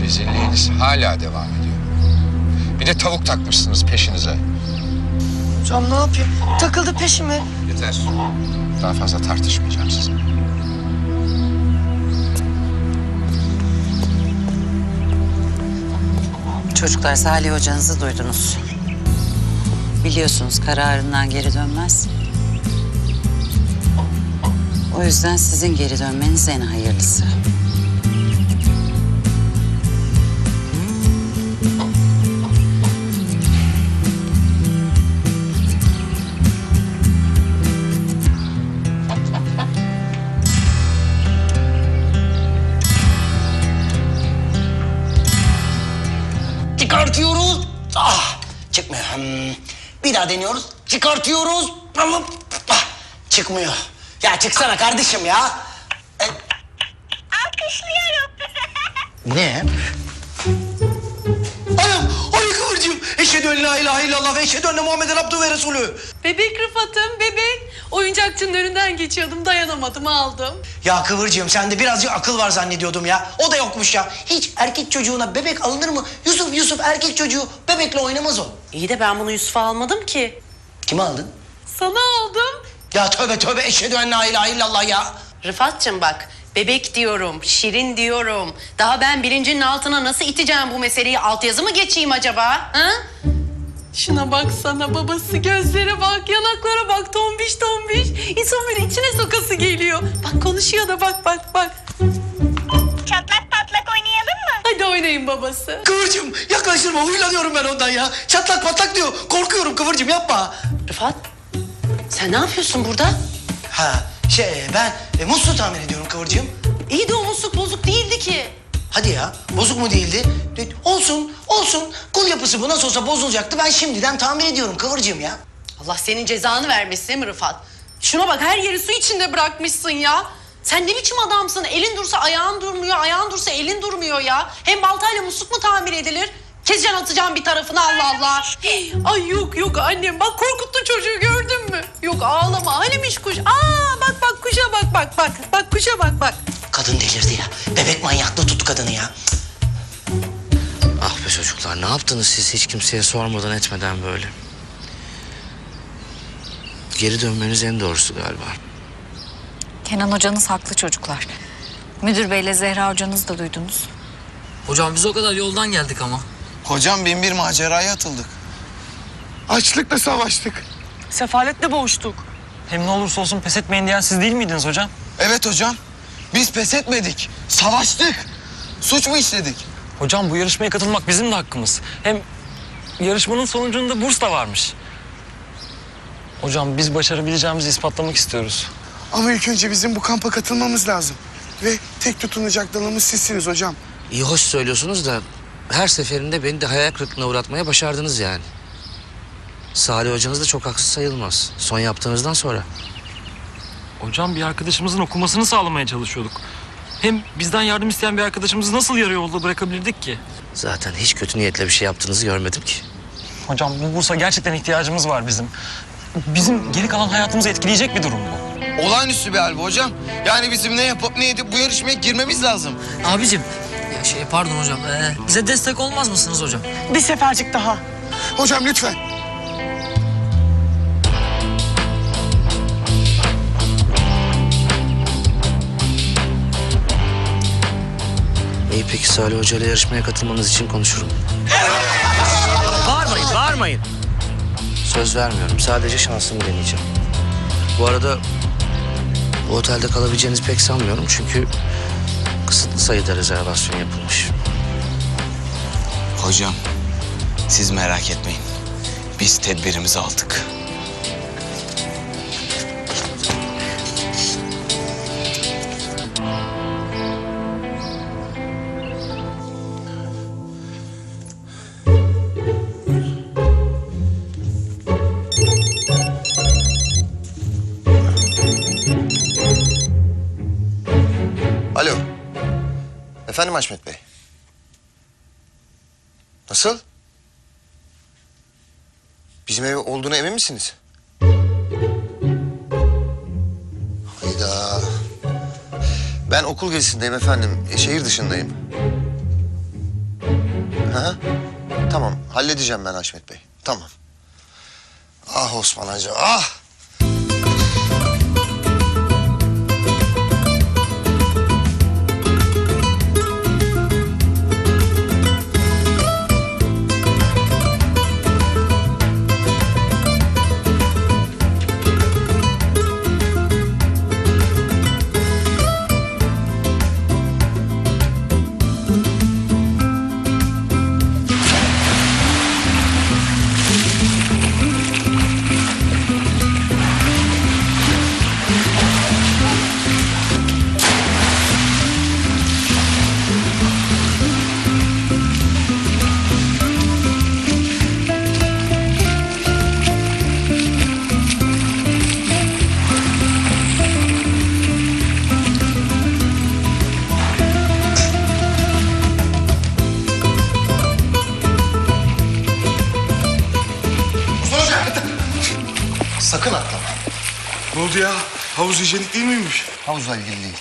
Rezilliğiniz hala devam ediyor. Bir de tavuk takmışsınız peşinize. Hocam ne yapayım? Takıldı peşime. Yeter. Daha fazla tartışmayacağım sizinle. Çocuklar Salih hocanızı duydunuz. Biliyorsunuz kararından geri dönmez. O yüzden sizin geri dönmeniz en hayırlısı. çıkmıyor. Bir daha deniyoruz. Çıkartıyoruz. Çıkmıyor. Ya çıksana kardeşim ya. Alkışlıyorum. Ne? Anam! Ay Kıvırcığım! Eşhedü en la ilahe illallah ve eşhedü enne Muhammeden abdühü ve resulü. Bebek Rıfat'ım, bebek. Oyuncakçının önünden geçiyordum, dayanamadım, aldım. Ya Kıvırcığım sende birazcık akıl var zannediyordum ya. O da yokmuş ya. Hiç erkek çocuğuna bebek alınır mı? Yusuf erkek çocuğu bebekle oynamaz o. İyi de ben bunu Yusuf'a almadım ki. Kime aldın? Sana aldım. Ya tövbe eşhedü en la ilahe illallah ya. Rıfat'cığım bak, bebek diyorum, şirin diyorum. Daha ben bilincinin altına nasıl iteceğim bu meseleyi? Altyazı mı geçeyim acaba? Ha? Şuna baksana babası, gözlere bak, yanaklara bak, tombiş. İnsan böyle içine sokası geliyor. Bak konuşuyor da bak. Çatlak patlak oynayalım mı? Hadi oynayın babası. Kıvırcığım yaklaştırma, huylanıyorum ben ondan ya. Çatlak patlak diyor. Korkuyorum Kıvırcığım, yapma. Rıfat, sen ne yapıyorsun burada? Ben musluğu tamir ediyorum Kıvırcığım. İyi de o musluk bozuk değildi ki. Hadi ya, bozuk mu değildi? Olsun. Kul yapısı bu, nasıl olsa bozulacaktı. Ben şimdiden tamir ediyorum Kıvırcığım ya. Allah senin cezanı vermesin değil mi Rıfat? Şuna bak, her yeri su içinde bırakmışsın ya. Sen ne biçim adamsın? Elin dursa ayağın durmuyor, ayağın dursa elin durmuyor ya. Hem baltayla musluk mu tamir edilir? Keseceksin, atacaksın bir tarafına, Allah Allah. Ay yok annem, bak korkuttun çocuğu, gördün mü? Yok ağlama, hanimiş kuş. Bak kuşa bak. Bak kuşa bak. Kadın delirdi ya. Bebek manyaklığı tuttu kadını ya. Ah be çocuklar, ne yaptınız siz hiç kimseye sormadan etmeden böyle? Geri dönmeniz en doğrusu galiba. Kenan hocanız haklı çocuklar. Müdür beyle Zehra hocanızı da duydunuz. Hocam biz o kadar yoldan geldik ama. Hocam bin bir maceraya atıldık. Açlıkla savaştık. Sefaletle boğuştuk. Hem ne olursa olsun pes etmeyin diyen siz değil miydiniz hocam? Evet hocam. Biz pes etmedik. Savaştık. Suç mu işledik? Hocam bu yarışmaya katılmak bizim de hakkımız. Hem yarışmanın sonucunda burs da varmış. Hocam biz başarabileceğimizi ispatlamak istiyoruz. Ama ilk önce bizim bu kampa katılmamız lazım. Ve tek tutunacak dalımız sizsiniz hocam. İyi hoş söylüyorsunuz da her seferinde beni de hayal kırıklığına uğratmaya başardınız yani. Salih hocanız da çok haksız sayılmaz. Son yaptığınızdan sonra. Hocam bir arkadaşımızın okumasını sağlamaya çalışıyorduk. Hem bizden yardım isteyen bir arkadaşımızı nasıl yarı yolda bırakabilirdik ki? Zaten hiç kötü niyetle bir şey yaptığınızı görmedim ki. Hocam bu bursa gerçekten ihtiyacımız var bizim. Bizim geri kalan hayatımızı etkileyecek bir durum bu. Olağanüstü bir hal bu hocam. Yani bizim ne yapıp ne edip bu yarışmaya girmemiz lazım. Abicim, pardon hocam. Bize destek olmaz mısınız hocam? Bir sefercik daha. Hocam lütfen. İyi peki Salih Hoca ile yarışmaya katılmanız için konuşurum. Bağırmayın. Söz vermiyorum. Sadece şansımı deneyeceğim. Bu arada bu otelde kalabileceğinizi pek sanmıyorum çünkü kısıtlı sayıda rezervasyon yapılmış. Hocam siz merak etmeyin. Biz tedbirimizi aldık. Alo. Efendim Haşmet Bey. Nasıl? Bizim ev olduğuna emin misiniz? Hayda. Ben okul gezisindeyim efendim. Şehir dışındayım. Hı. Tamam, halledeceğim ben Haşmet Bey. Tamam. Ah Osman Hacı, ah! Sakın atlama. Ne oldu ya? Havuz hijyenik değil miymiş? Havuzla ilgili değil.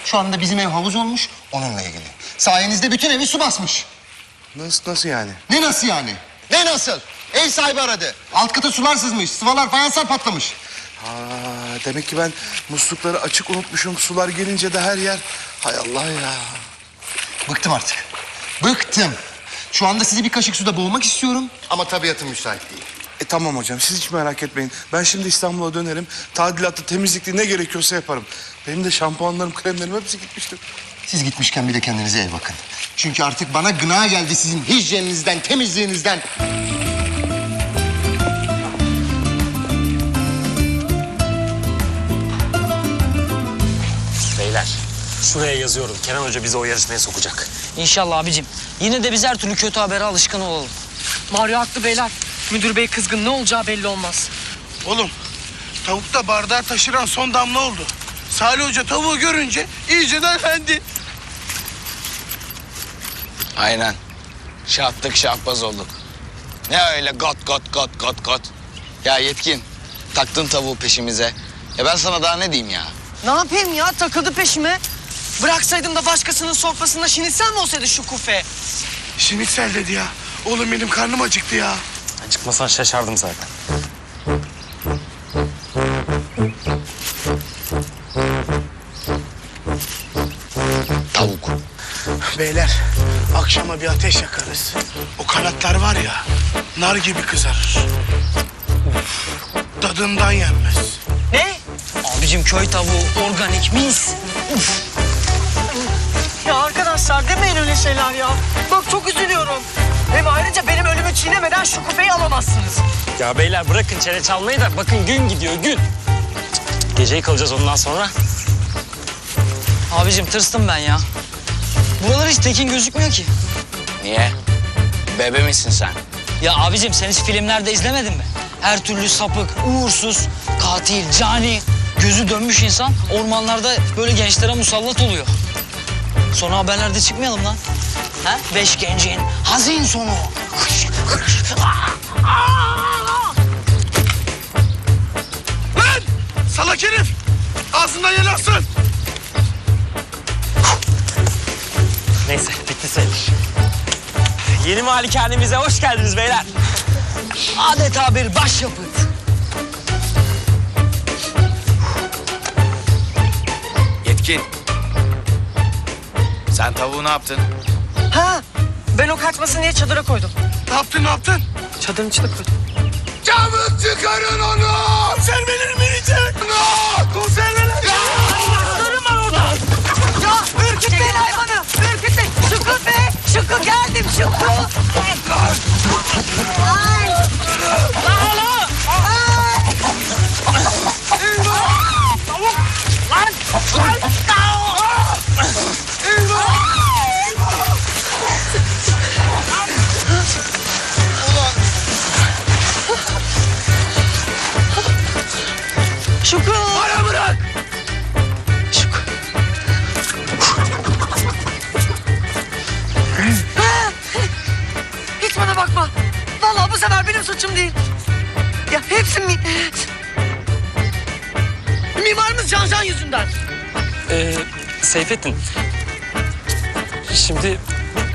Şu anda bizim ev havuz olmuş, onunla ilgili. Sayenizde bütün evi su basmış. Nasıl yani? Ne nasıl yani? Ne nasıl? Ev sahibi aradı. Alt kata sular sızmış, sıvalar, fayanslar patlamış. Ha, demek ki ben muslukları açık unutmuşum. Sular gelince de her yer... Hay Allah ya. Bıktım artık. Bıktım. Şu anda sizi bir kaşık suda boğmak istiyorum ama tabiatım müsait değil. Tamam hocam, siz hiç merak etmeyin. Ben şimdi İstanbul'a dönerim. Tadilatlı, temizlikli ne gerekiyorsa yaparım. Benim de şampuanlarım, kremlerim hepsi gitmiştir. Siz gitmişken bir de kendinize ev bakın. Çünkü artık bana gına geldi sizin hijyeninizden, temizliğinizden. Beyler, şuraya yazıyorum. Kenan Hoca bizi o yarışmaya sokacak. İnşallah abicim. Yine de biz her türlü kötü habere alışkın olalım. Mario haklı beyler. Müdür bey kızgın, ne olacağı belli olmaz. Oğlum, tavukta bardağı taşıran son damla oldu. Salih Hoca tavuğu görünce iyice derlendi. Aynen. Şahtık şahbaz olduk. Ne öyle got. Ya Yetkin, taktın tavuğu peşimize. Ya ben sana daha ne diyeyim ya? Ne yapayım ya, takıldı peşime. Bıraksaydım da başkasının sofrasında şinitsel mi olsaydı şu kufe? Şinitsel dedi ya. Oğlum benim karnım acıktı ya. Çıkmasan şaşardım zaten. Tavuk. Beyler, akşama bir ateş yakarız. O kanatlar var ya, nar gibi kızarır. Tadından yenmez. Ne? Abicim köy tavuğu, organik, mis. Uf. Ya arkadaşlar demeyin öyle şeyler ya. Bak çok üzülüyorum. Hem ayrıca benim ölümü çiğnemeden şu kupayı alamazsınız. Ya beyler bırakın çene çalmayı da bakın gün gidiyor gün. Geceyi kalacağız ondan sonra. Abicim tırstım ben ya. Buralar hiç tekin gözükmüyor ki. Niye? Bebe misin sen? Ya abicim sen hiç filmlerde izlemedin mi? Her türlü sapık, uğursuz, katil, cani, gözü dönmüş insan ormanlarda böyle gençlere musallat oluyor. Sonra haberlerde çıkmayalım lan. Ha? 5 gencin hazin sonu. Lan! Salak herif! Ağzından yel alsın! Neyse bitti sayılır. Yeni malikanemize hoş geldiniz beyler. Adeta bir başyapıt. Yetkin. Sen tavuğu ne yaptın? Ha, ben o kaçmasın diye çadıra koydum. Ne yaptın? Çadırın içine koydum. Çabuk çıkarın onu! Konserveleri verecek! Konserveler! Yaslarım var orada. Ya ürkütmeyin hayvanı. Ürkütmeyin. Şıkkı be. Şıkkı geldim şıkkı. Ay. Lan. Tavuk. Lan. Şükrü! Bana bırak! Şükrü. Hiç bana bakma. Vallahi bu sefer benim suçum değil. Ya hepsi mimarımız Can yüzünden. Seyfettin. Şimdi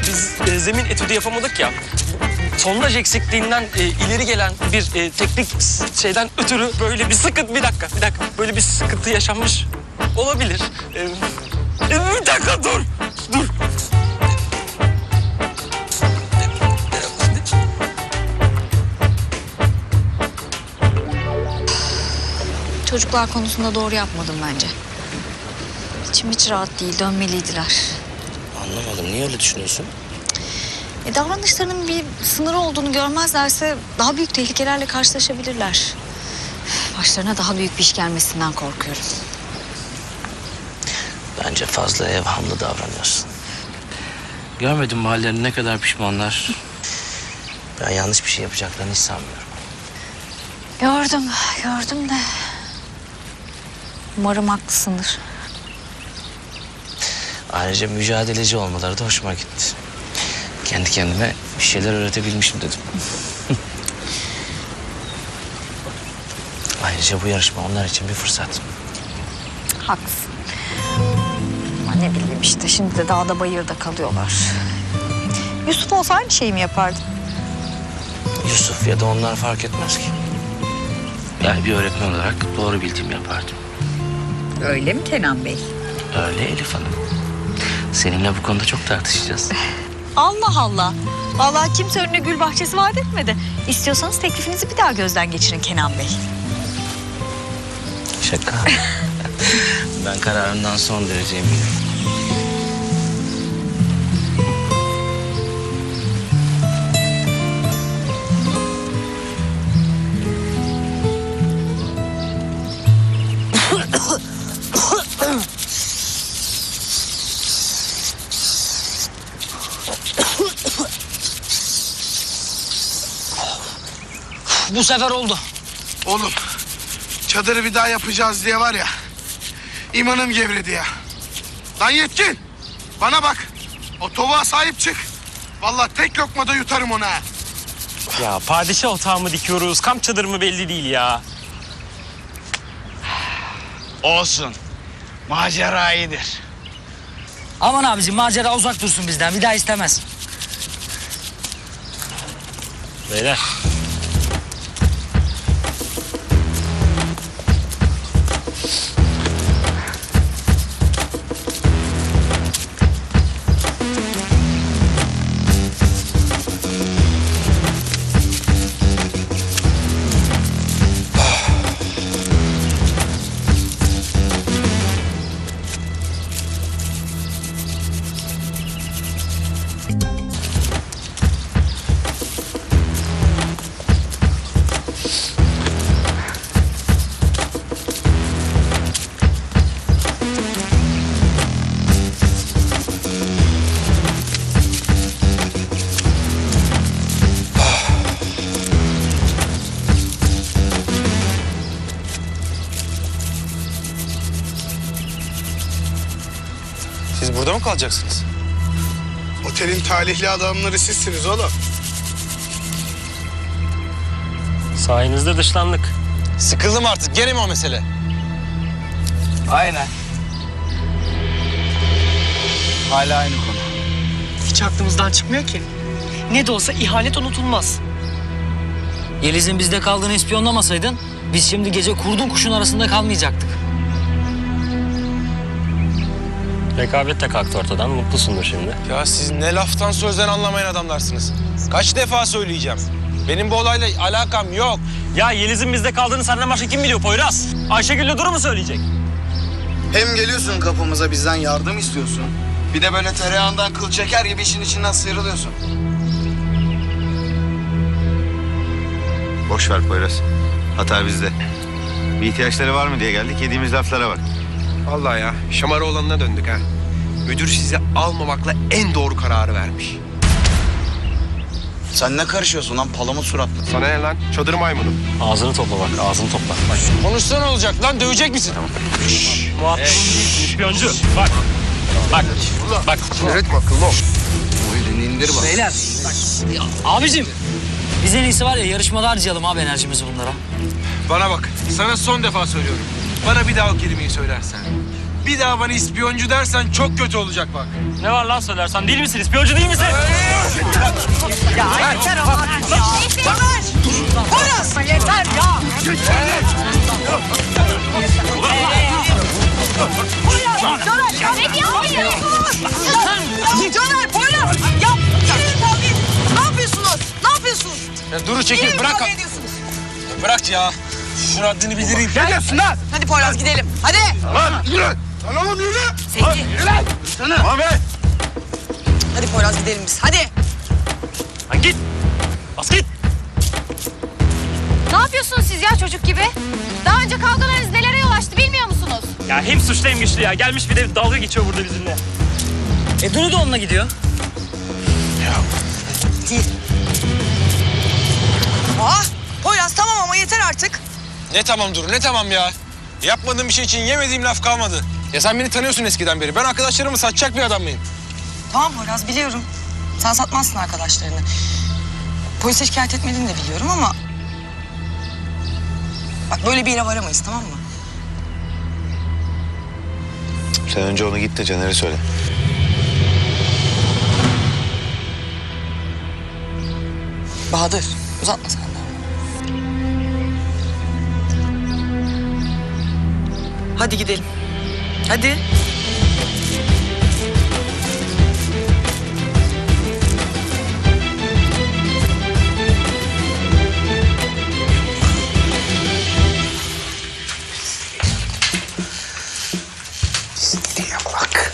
biz zemin etüdü yapamadık ya. Sondaj eksikliğinden ileri gelen bir teknik şeyden ötürü böyle bir sıkıntı... Bir dakika. Böyle bir sıkıntı yaşanmış olabilir. Bir dakika dur. Çocuklar konusunda doğru yapmadım bence. İçim hiç rahat değil, dönmeliydiler. Anlamadım. Niye öyle düşünüyorsun? Davranışlarının bir sınırı olduğunu görmezlerse daha büyük tehlikelerle karşılaşabilirler. Başlarına daha büyük bir iş gelmesinden korkuyorum. Bence fazla evhamlı davranıyorsun. Görmedin mi hallerini, ne kadar pişmanlar. Ben yanlış bir şey yapacaklarını hiç sanmıyorum. Gördüm de... Umarım haklısındır. Ayrıca mücadeleci olmaları da hoşuma gitti. Kendi kendime bir şeyler öğretebilmişim dedim. Ayrıca Ayrıca bu yarışma onlar için bir fırsat. Haklısın. Ama ne bileyim işte şimdi de dağda bayırda kalıyorlar. Yusuf olsa aynı şeyi mi yapardı? Yusuf ya da onlar fark etmez ki. Yani bir öğretmen olarak doğru bildiğimi yapardım. Öyle mi Kenan Bey? Öyle Elif Hanım. Seninle bu konuda çok tartışacağız. Allah Allah. Vallahi kimse önüne gül bahçesi vaat etmedi. İstiyorsanız teklifinizi bir daha gözden geçirin Kenan Bey. Şaka. Ben kararımdan son derece eminim. Bu sefer oldu. Oğlum çadırı bir daha yapacağız diye var ya imanım gevredi ya. Lan Yetkin bana bak o tavuğa sahip çık. Vallahi tek lokmada yutarım onu ha. Ya padişah otağı mı dikiyoruz, kamp çadırı mı belli değil ya. Olsun. Macera iyidir. Aman abicim macera uzak dursun bizden. Bir daha istemez. Beyler. Siz burada mı kalacaksınız? Otelin talihli adamları sizsiniz oğlum. Sayenizde dışlandık. Sıkıldım artık. Gene mi o mesele? Aynen. Hala aynı konu. Hiç aklımızdan çıkmıyor ki. Ne de olsa ihanet unutulmaz. Yeliz'in bizde kaldığını ispiyonlamasaydın biz şimdi gece kurdun kuşun arasında kalmayacaktık. Rekabet de kalktı ortadan, mutlusundur şimdi. Ya siz ne laftan sözden anlamayan adamlarsınız. Kaç defa söyleyeceğim. Benim bu olayla alakam yok. Ya Yeliz'in bizde kaldığını senden başka kim biliyor Poyraz? Ayşegül'le Duru mu söyleyecek? Hem geliyorsun kapımıza bizden yardım istiyorsun. Bir de böyle tereyağından kıl çeker gibi işin içinden sıyrılıyorsun. Boş ver Poyraz. Hata bizde. Bir ihtiyaçları var mı diye geldik. Yediğimiz laflara bak. Vallahi ya şamara olanına döndük ha. Müdür sizi almamakla en doğru kararı vermiş. Sen ne karışıyorsun lan palamut suratlı? Sana ne lan? Çadır maymunu. Ağzını topla bak, ağzını topla. Bak. Konuşsan olacak lan, dövecek misin? Muhatabım değilsin, ispiyoncu. Bak. Bak. Bak. Öğretme akıllı ol. O elini indir bak. Beyler. Ya, abicim. Biz en iyisi var ya yarışmada harcayalım abi enerjimizi bunlara. Bana bak, sana son defa söylüyorum. Bana bir daha o kelimeyi söylersen, bir daha bana ispiyoncu dersen çok kötü olacak bak. Ne var lan söylersen? Değil misin? İspiyoncu değil misin? Ya yeter ama ya. Poyraz yeter ya. Poyraz, Caner ya. Ne yapıyorsunuz? Caner, Poyraz. Ya, ne yapıyorsunuz? Ne yapıyorsunuz? Ya Duru çekil, Niye bırak. kavga ediyorsunuz? Bırak ya. Şunun haddini bildireyim. Ne diyorsun lan? Hadi Poyraz gidelim. Hadi. Lan yürü. Lan oğlum yürü. Sevgi. Yürü lan. Sana. Ahmet. Hadi Poyraz gidelim biz. Hadi. Lan git. Bas git. Ne yapıyorsunuz siz ya çocuk gibi? Daha önce kavgalarınız nelere yol açtı bilmiyor musunuz? Ya hem suçlu hem güçlü ya. Gelmiş bir de dalga geçiyor burada bizimle. Duru da onunla gidiyor. Ah, Poyraz tamam ama yeter artık. Ne tamam Duru, ne tamam ya? Yapmadığım bir şey için yemediğim laf kalmadı. Ya sen beni tanıyorsun eskiden beri. Ben arkadaşlarımı satacak bir adam mıyım? Tamam Poyraz biliyorum. Sen satmazsın arkadaşlarını. Polise şikayet etmediğini de biliyorum ama... Bak Bak böyle bir yere varamayız, tamam mı? Sen önce onu git de Caner'e söyle. Bahadır, uzatma sen de. Hadi gidelim. Hadi. Diye bak.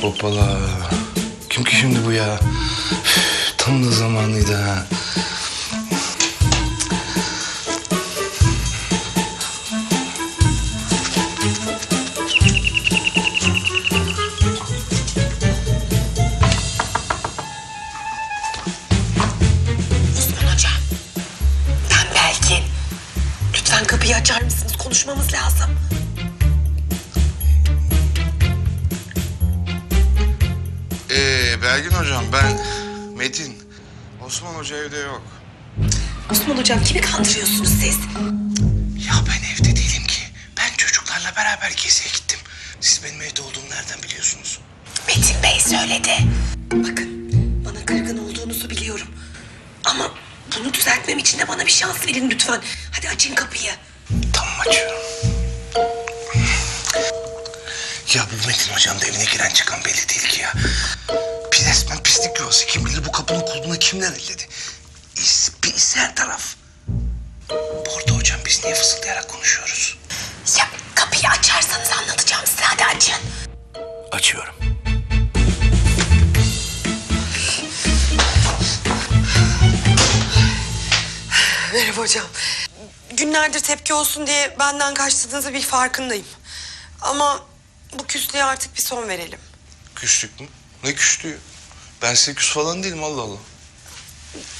Hoppala. Kim ki şimdi bu ya? Üf, tam da zamanıydı ha. Osman Hocam. Ben Belgin. Lütfen kapıyı açar mısınız? Konuşmamız lazım. Belgin hocam ben Metin. Osman Hoca evde yok. Osman Hocam kimi kandırıyorsunuz siz? Ya ben evde değilim ki. Ben çocuklarla beraber geziye gittim. Siz benim evde olduğumu nereden biliyorsunuz? Metin Bey söyledi. Bakın bana kırgın olduğunuzu biliyorum. Ama bunu düzeltmem için de bana bir şans verin lütfen. Hadi açın kapıyı. Tamam açıyorum. Ya bu Metin hocam da evine giren çıkan belli değil ki ya. Bir resmen pislik yuvası. Kim bilir bu kapının kulbuna kimler elledi. Pis her taraf. Bu arada hocam biz niye fısıldayarak konuşuyoruz? Ya kapıyı açarsanız anlatacağım size. Hadi açın. Açıyorum. Merhaba hocam. Günlerdir tepki olsun diye benden kaçtığınızı bir farkındayım. Ama bu küslüğe artık bir son verelim. Küslük mü? Ne küslüğü? Ben size küs falan değilim Allah Allah.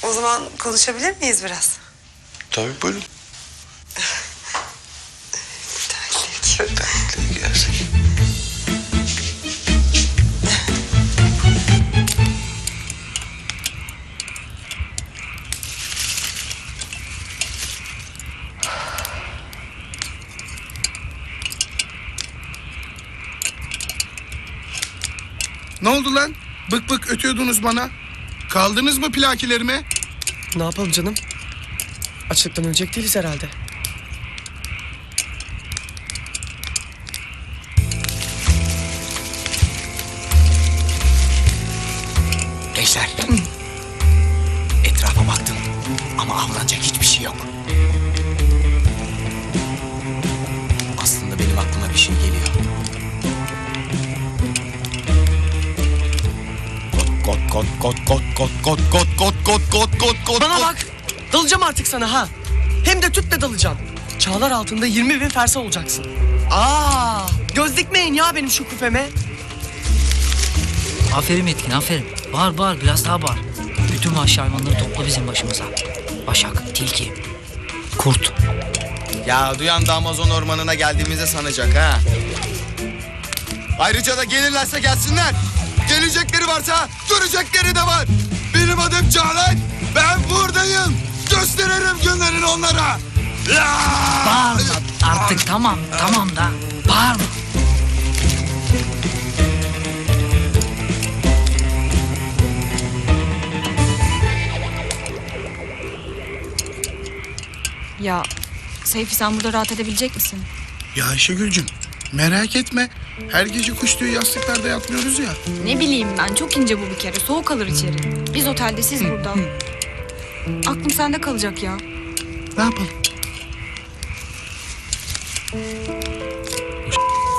O zaman konuşabilir miyiz biraz? Tabii buyurun. Terlikleri giyersek. Ne oldu lan? Bık bık ötüyordunuz bana. Kaldınız mı plakilerime? Ne yapalım canım? Açlıktan ölecek değiliz herhalde. Gençler. Etrafa baktım ama avlanacak hiçbir şey yok. Aslında benim aklıma bir şey geliyor. Bana bak. Dalacağım artık sana ha. Hem de tüple dalacağım. Çağlar altında 20.000 fersa olacaksın. Göz dikmeyin ya benim şu küpeme. Aferin Yetkin, aferin. Bağır, biraz daha bağır. Bütün vahşi hayvanları topla bizim başımıza. Başak, tilki, kurt. Ya duyan da Amazon ormanına geldiğimizi sanacak ha. Ayrıca da gelirlerse gelsinler. Gelecekleri varsa görecekleri de var. Benim adım Canan. Ben buradayım. Gösteririm günlerini onlara. Bağırma artık, tamam da. Bağırma. Ya Seyfi sen burada rahat edebilecek misin? Ya Ayşegül'cüm merak etme. Her gece kuş tüyü yastıklarda yatmıyoruz ya. Ne bileyim ben, çok ince bu bir kere. Soğuk alır içeri. Biz otelde, siz burada. Aklım sende kalacak ya. Ne yapalım?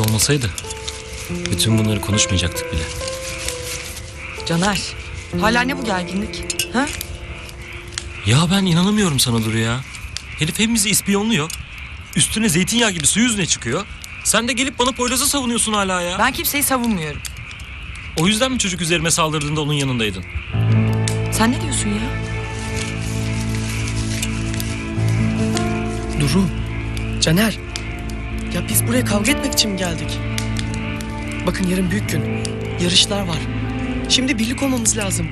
Olmasaydı bütün bunları konuşmayacaktık bile. Caner, hala ne bu gerginlik? Ha? Ya ben inanamıyorum sana Duru ya. Herif hem bizi ispiyonluyor. Üstüne zeytinyağı gibi su yüzüne çıkıyor. Sen de gelip bana Poyraz'ı savunuyorsun hala ya. Ben kimseyi savunmuyorum. O yüzden mi çocuk üzerime saldırdığında onun yanındaydın? Sen ne diyorsun ya? Duru, Caner. Ya biz buraya kavga etmek için mi geldik? Bakın yarın büyük gün. Yarışlar var. Şimdi birlik olmamız lazım.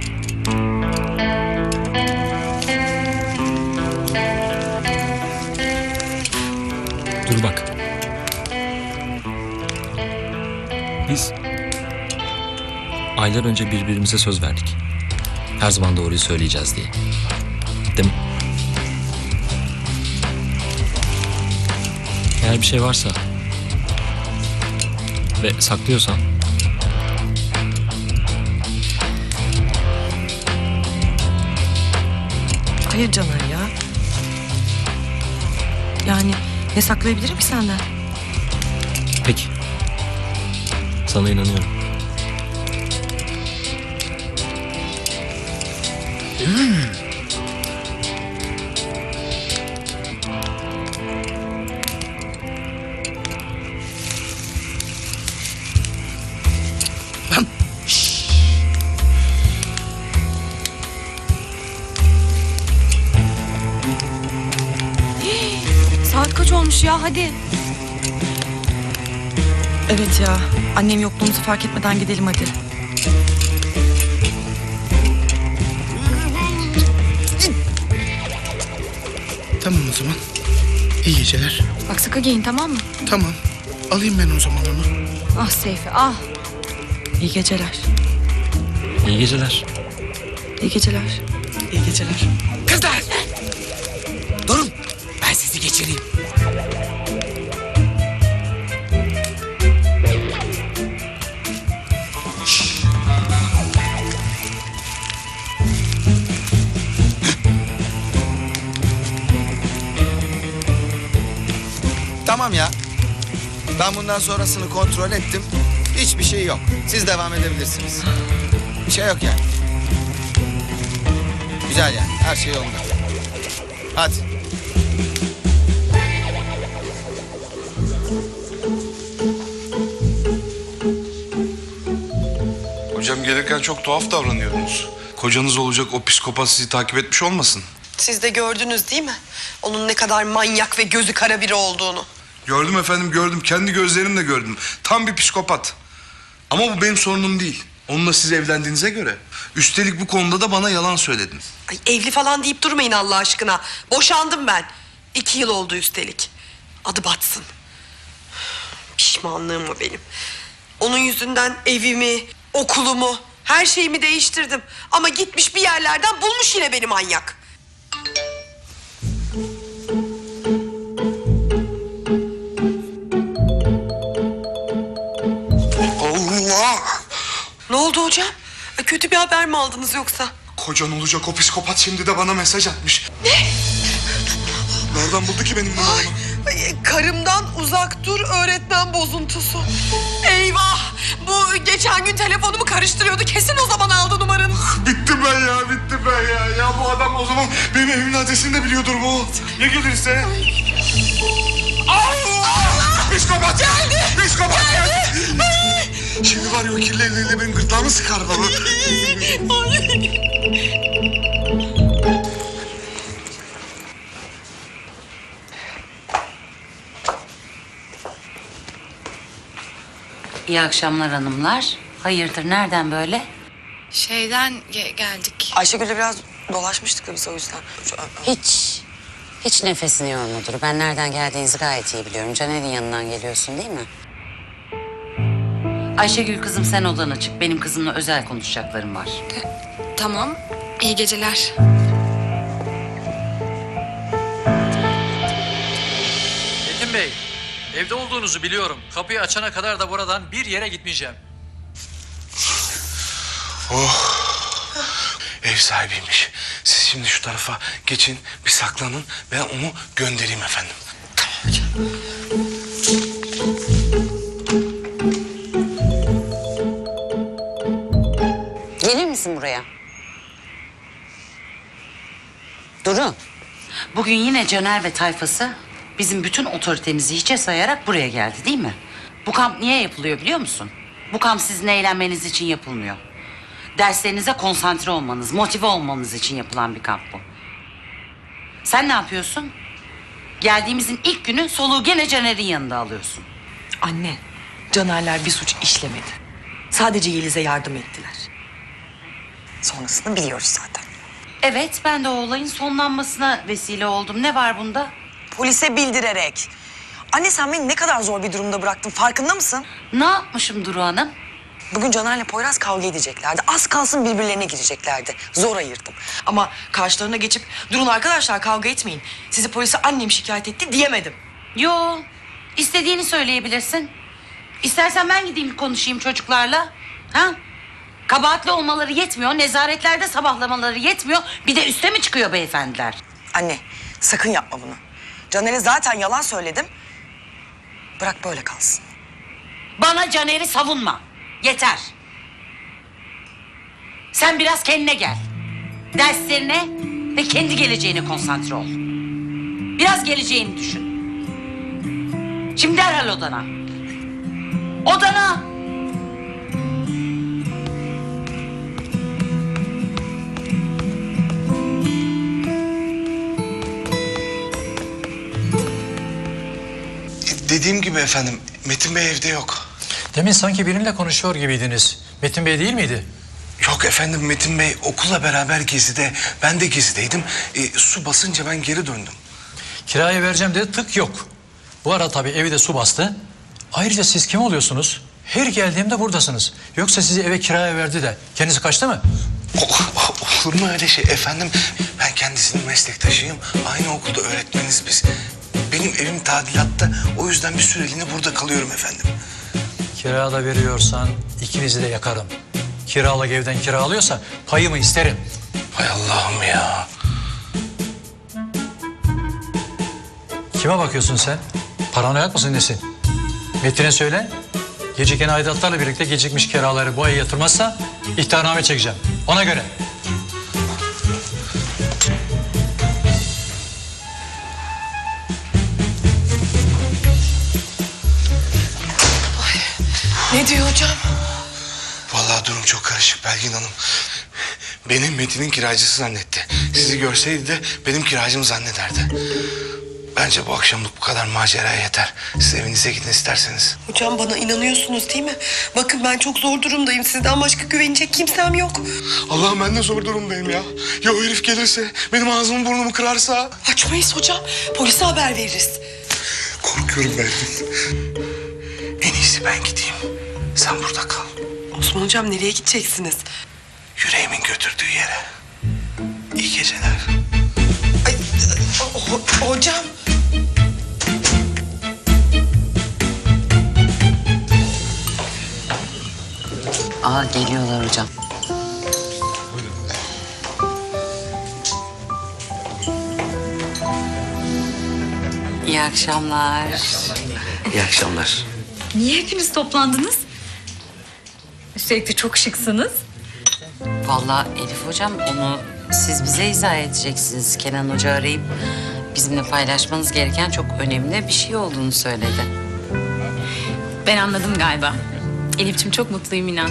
Dur bak. Biz aylar önce birbirimize söz verdik. Her zaman doğruyu söyleyeceğiz diye. Değil mi? Eğer bir şey varsa ve saklıyorsan Hayır Caner ya. Yani ne saklayabilirim ki senden? peki. Sana inanıyorum. Saat kaç olmuş ya hadi. Evet ya. Annem yokluğumuzu fark etmeden gidelim hadi. Tamam o zaman. İyi geceler. Bak sıkı giyin tamam mı? Tamam. Alayım ben o zaman onu. Ah Seyfi ah. İyi geceler. İyi geceler. İyi geceler. İyi geceler. Kızlar! Durun. Ben sizi geçireyim. Tamam ya. Ben bundan sonrasını kontrol ettim. Hiçbir şey yok. Siz devam edebilirsiniz. Bir şey yok yani. Güzel yani. Her şey yolunda. Hadi. Hocam gelirken çok tuhaf davranıyordunuz. Kocanız olacak o psikopat sizi takip etmiş olmasın? Siz de gördünüz değil mi? Onun ne kadar manyak ve gözü kara biri olduğunu. Gördüm efendim gördüm. Kendi gözlerimle gördüm. Tam bir psikopat. Ama bu benim sorunum değil. Onunla siz evlendiğinize göre. Üstelik bu konuda da bana yalan söyledin. Ay, evli falan deyip durmayın Allah aşkına. Boşandım ben. 2 yıl oldu üstelik. Adı batsın. Pişmanlığım mı benim? Onun yüzünden evimi, okulumu, her şeyimi değiştirdim. Ama gitmiş bir yerlerden bulmuş yine beni manyak. Allah! Ne oldu hocam? Kötü bir haber mi aldınız yoksa? Kocan olacak o psikopat şimdi de bana mesaj atmış. Ne? Nereden buldu ki benim numaramı? Ay, karımdan uzak dur öğretmen bozuntusu. Eyvah! Bu geçen gün telefonumu karıştırıyordu. Kesin o zaman aldı numaranı. Bittim ben ya, bittim ben ya. Ya bu adam o zaman benim evimin adresini de biliyordur bu. Ya gelirse? Allah! Psikopat geldi! Psikopat geldi! Şimdi var ya o kirli elleriyle benim gırtlağımı sıkar baba. İyi akşamlar hanımlar. Hayırdır nereden böyle? Şeyden geldik. Ayşegül'le biraz dolaşmıştık da biz o yüzden. Hiç nefesini yorma Duru. Ben nereden geldiğinizi gayet iyi biliyorum. Caner'in yanından geliyorsun değil mi? Ayşegül kızım sen odana çık. Benim kızımla özel konuşacaklarım var. Tamam. İyi geceler. Metin Bey, evde olduğunuzu biliyorum. Kapıyı açana kadar da buradan bir yere gitmeyeceğim. Oh. Ev sahibiymiş. Siz şimdi şu tarafa geçin, bir saklanın. Ben onu göndereyim efendim. Gelir misin buraya? Duru, bugün yine Caner ve tayfası bizim bütün otoritemizi hiçe sayarak buraya geldi değil mi? Bu kamp niye yapılıyor biliyor musun? Bu kamp sizin eğlenmeniz için yapılmıyor. Derslerinize konsantre olmanız, motive olmanız için yapılan bir kamp bu. Sen ne yapıyorsun? Geldiğimizin ilk günü soluğu gene Caner'in yanında alıyorsun. Anne, Canerler bir suç işlemedi. Sadece Yeliz'e yardım ettiler. Sonrasını biliyoruz zaten. Evet, ben de o olayın sonlanmasına vesile oldum. Ne var bunda? Polise bildirerek. Anne sen beni ne kadar zor bir durumda bıraktın farkında mısın? Ne yapmışım Duru Hanım? Bugün Caner'le Poyraz kavga edeceklerdi. Az kalsın birbirlerine gireceklerdi. Zor ayırdım. Ama karşılarına geçip durun arkadaşlar kavga etmeyin. Sizi polise annem şikayet etti diyemedim. Yo, istediğini söyleyebilirsin. İstersen ben gideyim konuşayım çocuklarla. Ha? Kabahatli olmaları yetmiyor, nezaretlerde sabahlamaları yetmiyor. Bir de üste mi çıkıyor beyefendiler? Anne sakın yapma bunu. Caner'e zaten yalan söyledim. Bırak böyle kalsın. Bana Caner'i savunma. Yeter. Sen biraz kendine gel. Derslerine ve kendi geleceğine konsantre ol. Biraz geleceğini düşün. Şimdi derhal odana. Odana. Dediğim gibi efendim, Metin Bey evde yok. Demin sanki biriyle konuşuyor gibiydiniz. Metin Bey değil miydi? Yok efendim, Metin Bey okulla beraber gezide, ben de gezideydim. Su basınca ben geri döndüm. Kiraya vereceğim dedi, tık yok. Bu ara tabii evi de su bastı. Ayrıca siz kim oluyorsunuz? Her geldiğimde buradasınız. Yoksa sizi eve kiraya verdi de kendisi kaçtı mı? Olur mu öyle şey efendim? Ben kendisinin meslektaşıyım. Aynı okulda öğretmeniz biz. Benim evim tadilatta. O yüzden bir süreliğine burada kalıyorum efendim. Kira da veriyorsan ikinizi de yakarım. Kiralık evden kiralıyorsa payımı isterim. Hay Allah'ım ya. Kime bakıyorsun sen? Paranoyak mısın nesin? Metin'e söyle. Geciken aidatlarla birlikte gecikmiş kiraları bu ay yatırmazsa ihtarname çekeceğim. Ona göre. Ne diyor hocam? Vallahi durum çok karışık Belgin Hanım. Beni Metin'in kiracısı zannetti. Sizi görseydi de benim kiracım zannederdi. Bence bu akşamlık bu kadar macera yeter. Siz evinize gidin isterseniz. Hocam bana inanıyorsunuz değil mi? Bakın ben çok zor durumdayım. Sizden başka güvenecek kimsem yok. Allah'ım ben de zor durumdayım ya. Ya o herif gelirse, benim ağzımı burnumu kırarsa? Açmayız hocam. Polise haber veririz. Korkuyorum Belgin. En iyisi ben gideyim. Sen burada kal. Osman hocam nereye gideceksiniz? Yüreğimin götürdüğü yere. İyi geceler. Hocam. Aa, geliyorlar hocam. İyi akşamlar. İyi akşamlar. Niye hepiniz toplandınız? Üstelik de çok şıksınız. Vallahi Elif hocam onu siz bize izah edeceksiniz. Kenan Hoca arayıp bizimle paylaşmanız gereken çok önemli bir şey olduğunu söyledi. Ben anladım galiba. Elif'ciğim çok mutluyum inan.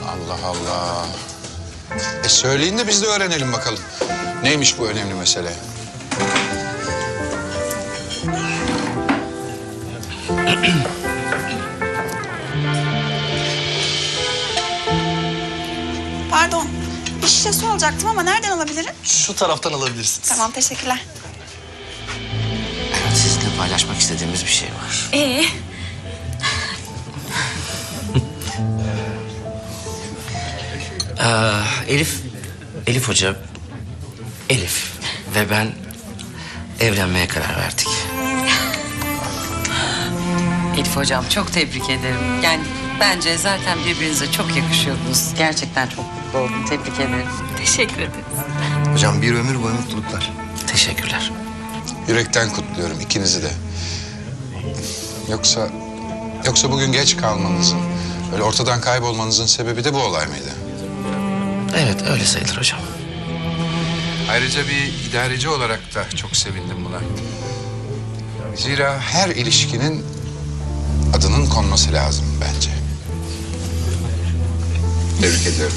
Allah Allah. Söyleyin de biz de öğrenelim bakalım. Neymiş bu önemli mesele? Pardon. Bir şişe su alacaktım ama nereden alabilirim? Şu taraftan alabilirsiniz. Tamam teşekkürler. Evet, sizinle paylaşmak istediğimiz bir şey var. Elif Hoca, Elif ve ben evlenmeye karar verdik. Elif hocam çok tebrik ederim. Yani bence zaten birbirinize çok yakışıyordunuz. Gerçekten çok mutlu oldum. Tebrik ederim. Teşekkür ederiz. Hocam bir ömür boyu mutluluklar. Teşekkürler. Yürekten kutluyorum ikinizi de. Yoksa bugün geç kalmanızın, böyle ortadan kaybolmanızın sebebi de bu olay mıydı? Evet, öyle sayılır hocam. Ayrıca bir idareci olarak da çok sevindim buna. Zira her ilişkinin adının konması lazım bence. Tebrik ederim.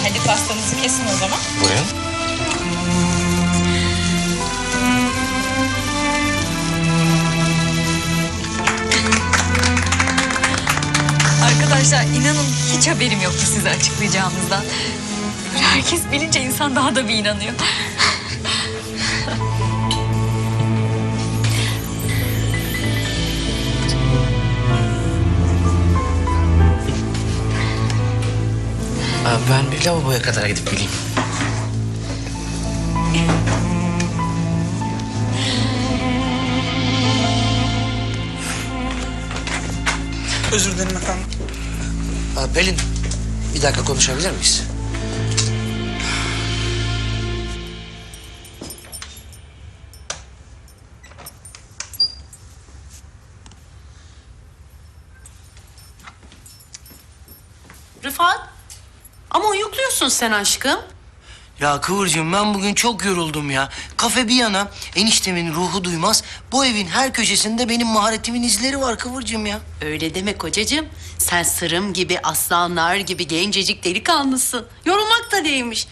Hadi pastanızı kesin o zaman. Buyurun. Arkadaşlar inanın hiç haberim yoktu size açıklayacağımızdan. Böyle herkes bilince insan daha da bir inanıyor. Ben bir lavaboya kadar gidip geleyim. Özür dilerim efendim. Pelin, bir dakika konuşabilir miyiz? Rıfat, ama uyukluyorsun sen aşkım. Ya Kıvırcığım ben bugün çok yoruldum ya. Kafe bir yana, eniştemin ruhu duymaz. Bu evin her köşesinde benim maharetimin izleri var Kıvırcığım ya. Öyle deme kocacığım. Sen sırım gibi, aslanlar gibi gencecik delikanlısın. Yorulmak da değilmiş.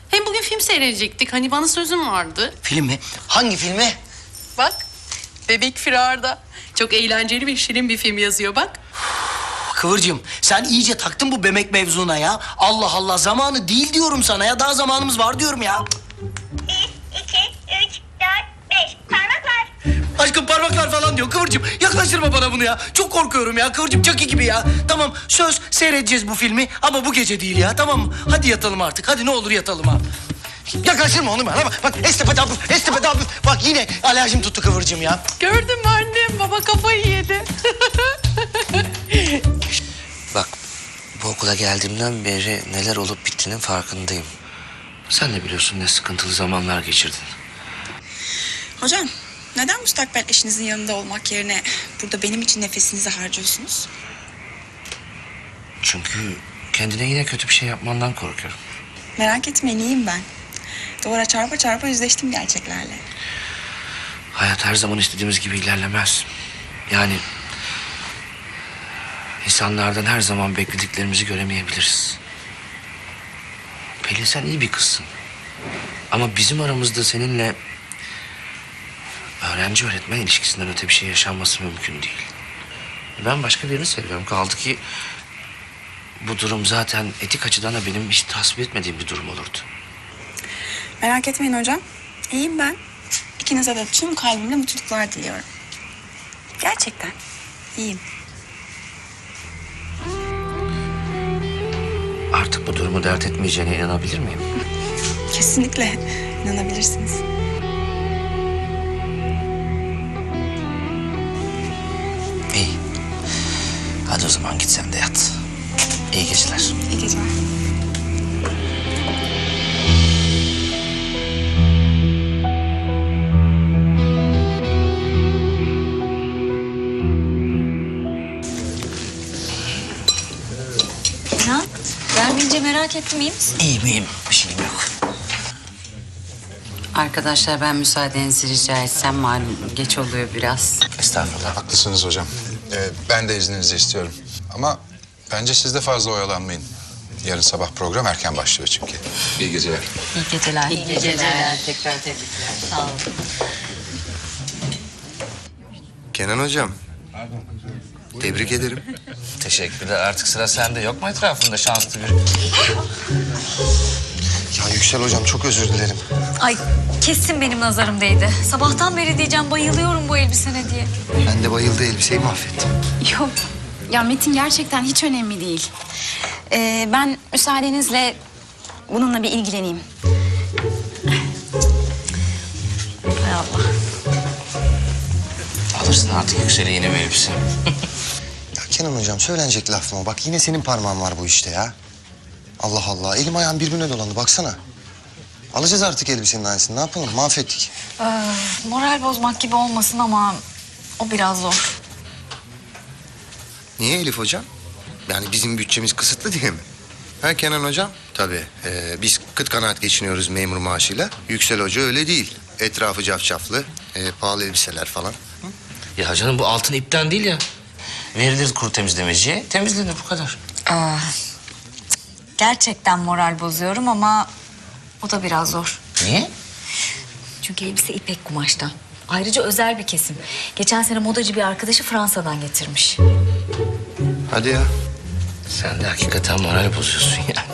Hem bugün film seyredecektik. Hani bana sözüm vardı. Film mi? Hangi filmi? Bak, Bebek Firar'da. Çok eğlenceli ve şirin bir film yazıyor bak. Kıvırcığım sen iyice taktın bu bemek mevzuna ya. Allah Allah zamanı değil diyorum sana ya. Daha zamanımız var diyorum ya. 1, 2, 3, 4, 5. Parmaklar. Aşkım parmaklar falan diyor Kıvırcığım. Yaklaştırma bana bunu ya. Çok korkuyorum ya Kıvırcığım Chucky gibi ya. Tamam söz seyredeceğiz bu filmi ama bu gece değil ya tamam mı? Hadi yatalım artık. Hadi ne olur yatalım ha. Yaklaştırma onu bana. Bak Estepe abi. Bak yine alerjim tuttu Kıvırcığım ya. Gördün mü annem? Baba kafayı yedi. Bak, bu okula geldiğimden beri neler olup bittiğinin farkındayım. Sen de biliyorsun ne sıkıntılı zamanlar geçirdin. Hocam neden müstakbel eşinizin yanında olmak yerine burada benim için nefesinizi harcıyorsunuz? Çünkü kendine yine kötü bir şey yapmandan korkuyorum. Merak etmeyin iyiyim ben. Duvara çarpa çarpa yüzleştim gerçeklerle. Hayat her zaman istediğimiz gibi ilerlemez. Yani insanlardan her zaman beklediklerimizi göremeyebiliriz. Pelin sen iyi bir kızsın. Ama bizim aramızda seninle öğrenci öğretmen ilişkisinden öte bir şey yaşanması mümkün değil. Ben başka birini seviyorum. Kaldı ki bu durum zaten etik açıdan da benim hiç tasvip etmediğim bir durum olurdu. Merak etmeyin hocam. İyiyim ben. İkinize de tüm kalbimle mutluluklar diliyorum. Gerçekten iyiyim. Artık bu durumu dert etmeyeceğine inanabilir miyim? Kesinlikle inanabilirsiniz. İyi. Hadi o zaman git sen de yat. İyi geceler. İyi geceler. İnan, gelmeyince merak ettim iyi misin? İyiyim. Bir şeyim yok. Arkadaşlar ben müsaadenizi rica etsem malum geç oluyor biraz. Estağfurullah. Haklısınız hocam. Ben de izninizi istiyorum. Ama bence siz de fazla oyalanmayın. Yarın sabah program erken başlıyor çünkü. İyi geceler. İyi geceler. İyi geceler. Tekrar tebrikler. Sağ olun. Kenan hocam. Tebrik ederim. Teşekkürler. Artık sıra sende. Yok mu etrafında şanslı bir? Ya Yüksel hocam çok özür dilerim. Ay kesin benim nazarım değdi. Sabahtan beri diyeceğim bayılıyorum bu elbisene diye. Ben de bayıldığı elbiseyi mahvettim. Yok. Ya Metin gerçekten hiç önemli değil. Ben müsaadenizle bununla bir ilgileneyim. Hay Allah. Alırsın artık Yüksel'e yeni bir elbise. Ya Kenan hocam söylenecek laf mı? Bak yine senin parmağın var bu işte ya. Allah Allah elim ayağım birbirine dolandı baksana. Alacağız artık elbisenin aynısını ne yapalım mahvettik. Moral bozmak gibi olmasın ama o biraz zor. Niye Elif hocam? Yani bizim bütçemiz kısıtlı diye mi? Ha Kenan hocam? Tabii. Biz kıt kanaat geçiniyoruz memur maaşıyla. Yüksel Hoca öyle değil. Etrafı cafcaflı, pahalı elbiseler falan. Ya canım bu altın ipten değil ya. Verilir kuru temizlemeciye, temizlenir bu kadar. Gerçekten moral bozuyorum ama o da biraz zor. Niye? Çünkü elbise ipek kumaştan. Ayrıca özel bir kesim. Geçen sene modacı bir arkadaşı Fransa'dan getirmiş. Hadi ya. Sen de hakikaten moral bozuyorsun ya.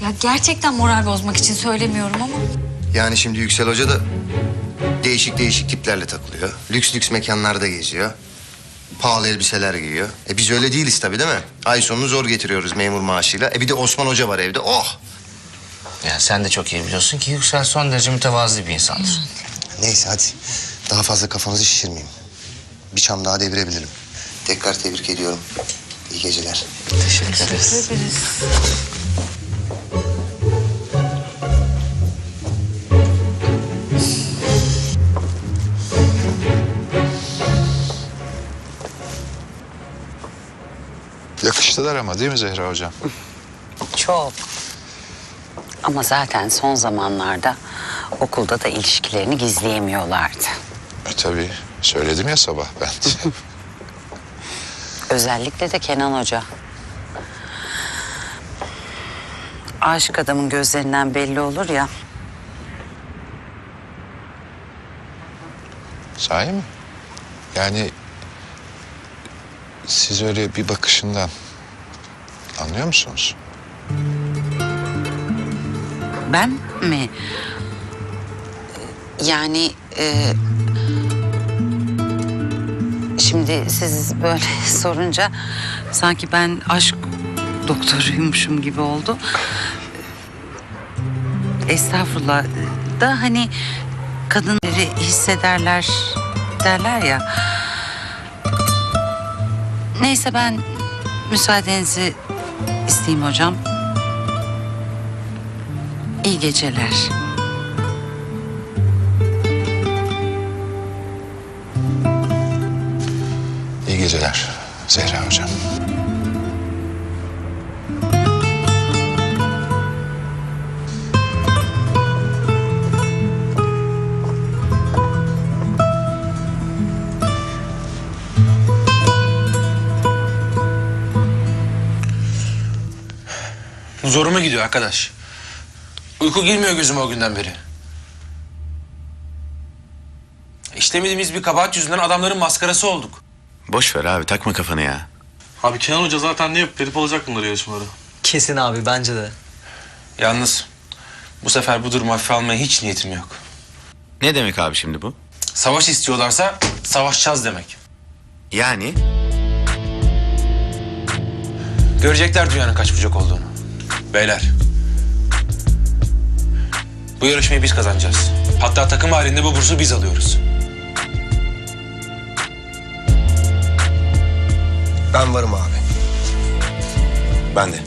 Ya gerçekten moral bozmak için söylemiyorum ama. Yani şimdi Yüksel Hoca da değişik değişik tiplerle takılıyor. Lüks lüks mekanlarda geziyor. Pahalı elbiseler giyiyor. Biz öyle değiliz tabii değil mi? Ay sonunu zor getiriyoruz memur maaşıyla. Bir de Osman Hoca var evde. Oh! Ya sen de çok iyi biliyorsun ki Yüksel son derece mütevazı bir insandır. Neyse hadi. Daha fazla kafanızı şişirmeyeyim. Bir çam daha devirebilirim. Tekrar tebrik ediyorum. İyi geceler. Teşekkür ederiz. Yakıştılar ama değil mi Zehra hocam? Çok. Ama zaten son zamanlarda okulda da ilişkilerini gizleyemiyorlardı. Tabii söyledim ya sabah ben. Özellikle de Kenan Hoca. Aşık adamın gözlerinden belli olur ya. Sahi mi? Yani siz öyle bir bakışından anlıyor musunuz? Ben mi? Yani şimdi siz böyle sorunca sanki ben aşk doktoruymuşum gibi oldu. Estağfurullah da hani kadınları hissederler derler ya. Neyse ben müsaadenizi isteyeyim hocam. İyi geceler. İyi geceler Zehra hocam. Zoruma gidiyor arkadaş. Uyku girmiyor gözüme o günden beri. İşlemediğimiz bir kabahat yüzünden adamların maskarası olduk. Boş ver abi takma kafanı ya. Abi Kenan Hoca zaten ne yapıp verip alacak bunları yarışmaları. Kesin abi bence de. Yalnız bu sefer bu durumu hafife almaya hiç niyetim yok. Ne demek abi şimdi bu? Savaş istiyorlarsa savaşacağız demek. Yani? Görecekler dünyanın kaç bucak olduğunu. Beyler. Bu yarışmayı biz kazanacağız. Hatta takım halinde bu bursu biz alıyoruz. Ben varım abi. Ben de.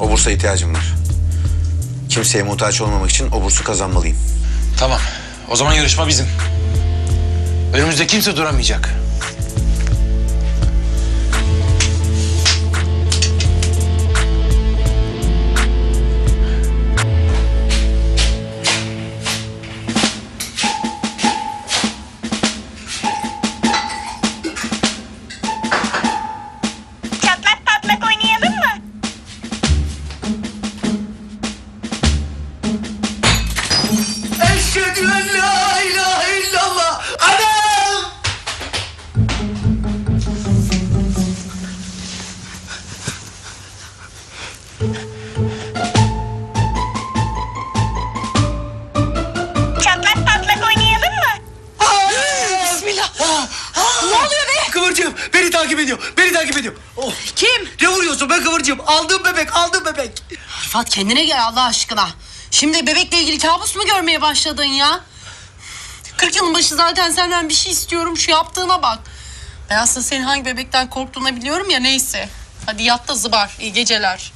O bursa ihtiyacım var. Kimseye muhtaç olmamak için o bursu kazanmalıyım. Tamam. O zaman yarışma bizim. Önümüzde kimse duramayacak. Çatlak patlak oynayalım mı? Eşhedü en la ilahe illallah. Anam! Çatlak patlak oynayalım mı? Bismillah. Ne oluyor be? Kıvırcığım beni takip ediyor. Beni takip ediyor. Oh. Kim? Ne vuruyorsun be Kıvırcığım? Aldım bebek, aldım bebek. Rıfat kendine gel Allah aşkına. Şimdi bebekle ilgili kabus mu görmeye başladın ya? 40 yılın başı zaten senden bir şey istiyorum. Şu yaptığına bak. Ben aslında senin hangi bebekten korktuğunu biliyorum ya neyse. Hadi yat da zıbar. İyi geceler.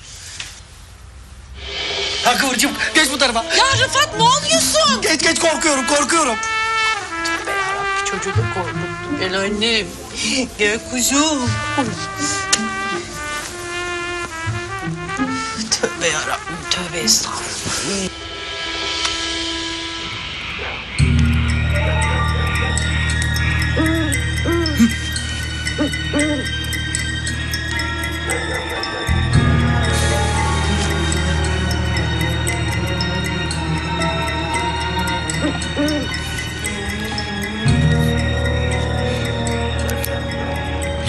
Ha Kıvırcığım geç bu tarafa. Ya Rıfat ne oluyorsun? Geç geç korkuyorum, korkuyorum. Çocuğu da korkuttum. Gel annem. Gel kuzum. Tövbe yarabbim. Tövbe estağfurullah.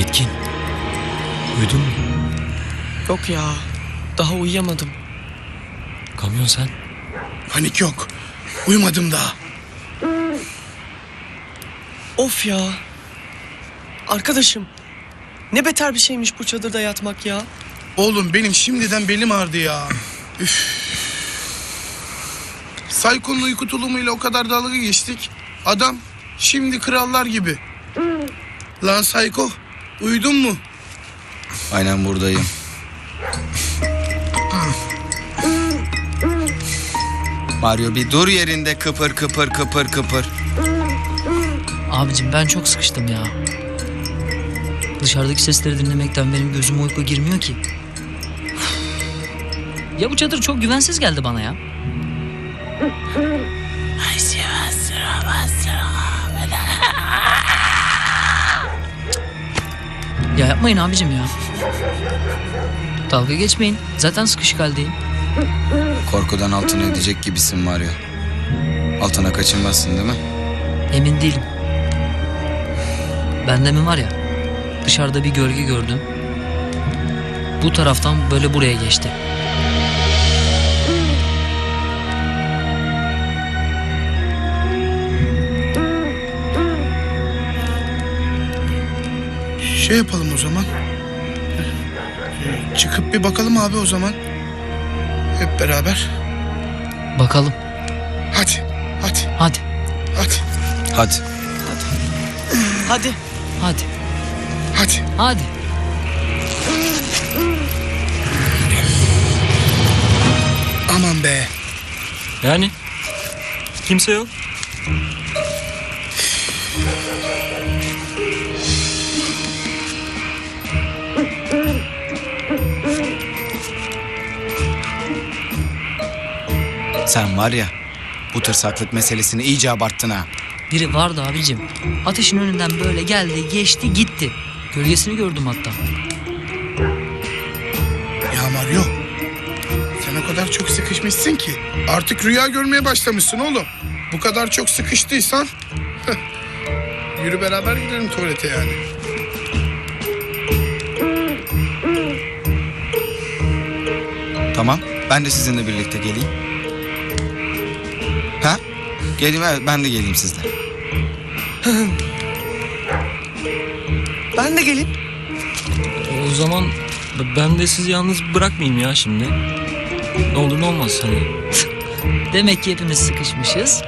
Yetkin. Uyudun mu? Yok ya. Daha uyuyamadım. Kamyon sen. Panik yok. Uyumadım daha. Of ya. Arkadaşım. Ne beter bir şeymiş bu çadırda yatmak ya. Oğlum benim şimdiden belim ağrıdı ya. Üf. Sayko'nun uyku tulumuyla o kadar dalga geçtik. Adam şimdi krallar gibi. Lan Sayko, uyudun mu? Aynen buradayım. Mario bir dur yerinde kıpır kıpır kıpır kıpır. Abicim ben çok sıkıştım ya. Dışarıdaki sesleri dinlemekten benim gözüme uyku girmiyor ki. Ya bu çadır çok güvensiz geldi bana ya. Ya yapmayın abicim ya. Dalga geçmeyin. Zaten sıkışık haldeyim. Korkudan altına edecek gibisin Mario. Altına kaçınmazsın değil mi? Emin değilim. Bende mi var ya, dışarıda bir gölge gördüm. Bu taraftan böyle buraya geçti. Şey yapalım o zaman. Çıkıp bir bakalım abi o zaman. Hep beraber. Bakalım. Hadi, hadi. Hadi. Hadi. Hadi. Hadi. Hadi. Hadi. Hadi. Aman be. Yani? Kimse yok. Sen var ya, bu tırsaklık meselesini iyice abarttın ha. Biri vardı abicim. Ateşin önünden böyle geldi, geçti, gitti. Gölgesini gördüm hatta. Ya Mario. Sen o kadar çok sıkışmışsın ki. Artık rüya görmeye başlamışsın oğlum. Bu kadar çok sıkıştıysan... yürü beraber gidelim tuvalete yani. Tamam, ben de sizinle birlikte geleyim. Ha? Geleyim, evet, ben de geleyim sizle. Ben de geleyim. O zaman ben de sizi yalnız bırakmayayım ya şimdi. Ne olur ne olmaz hani. Demek ki hepimiz sıkışmışız.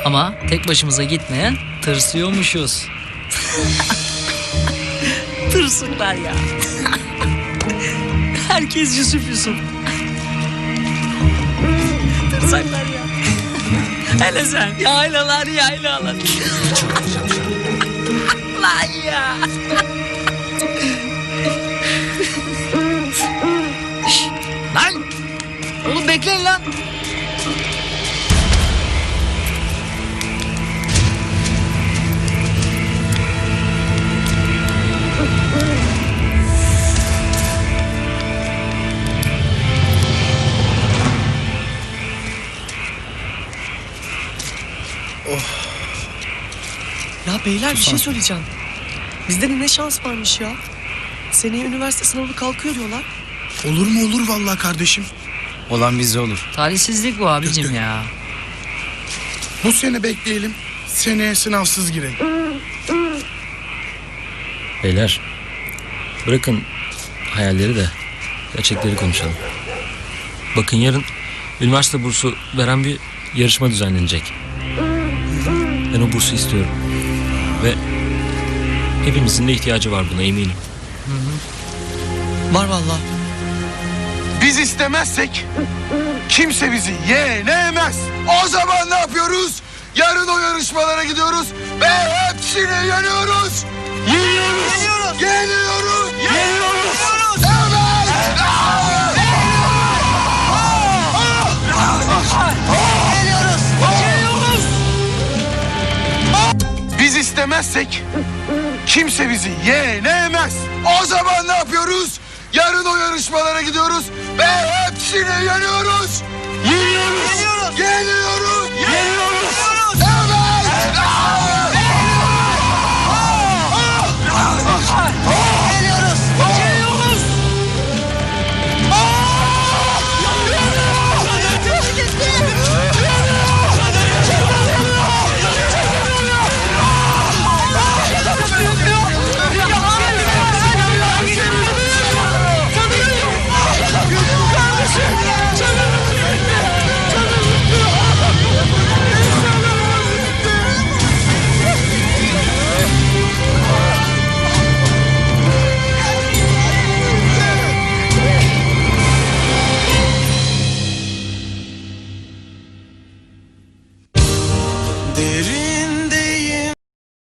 Ama tek başımıza gitmeyen tırsıyormuşuz. Tırsıklar ya. Herkes Yusuf Yusuf. Tırsaklar ya. Hele sen. Yaylalar yaylalar. Lan ya. Şşş, lan. Oğlum bekleyin lan. Ya beyler bir şey söyleyeceğim. Bizde de ne şans varmış ya. Seneye üniversite sınavı kalkıyor diyorlar. Olur mu olur vallahi kardeşim. Olan bizde olur. Talihsizlik bu abicim ya. Bu sene bekleyelim. Seneye sınavsız girelim. Beyler, bırakın hayalleri de gerçekleri konuşalım. Bakın yarın üniversite bursu veren bir yarışma düzenlenecek. Ben o bursu istiyorum. Ve hepimizin de ihtiyacı var buna eminim. Var vallahi. Biz istemezsek kimse bizi yenemez. O zaman ne yapıyoruz? Yarın o yarışmalara gidiyoruz ve hepsini yeniyoruz. Yeniyoruz. Yeniyoruz. Yeniyoruz. Evet. Biz istemezsek kimse bizi yenemez. O zaman ne yapıyoruz? Yarın o yarışmalara gidiyoruz ve hepsini yeniyoruz. Yeniyoruz. Yeniyoruz. Yeniyoruz. Yeniyoruz.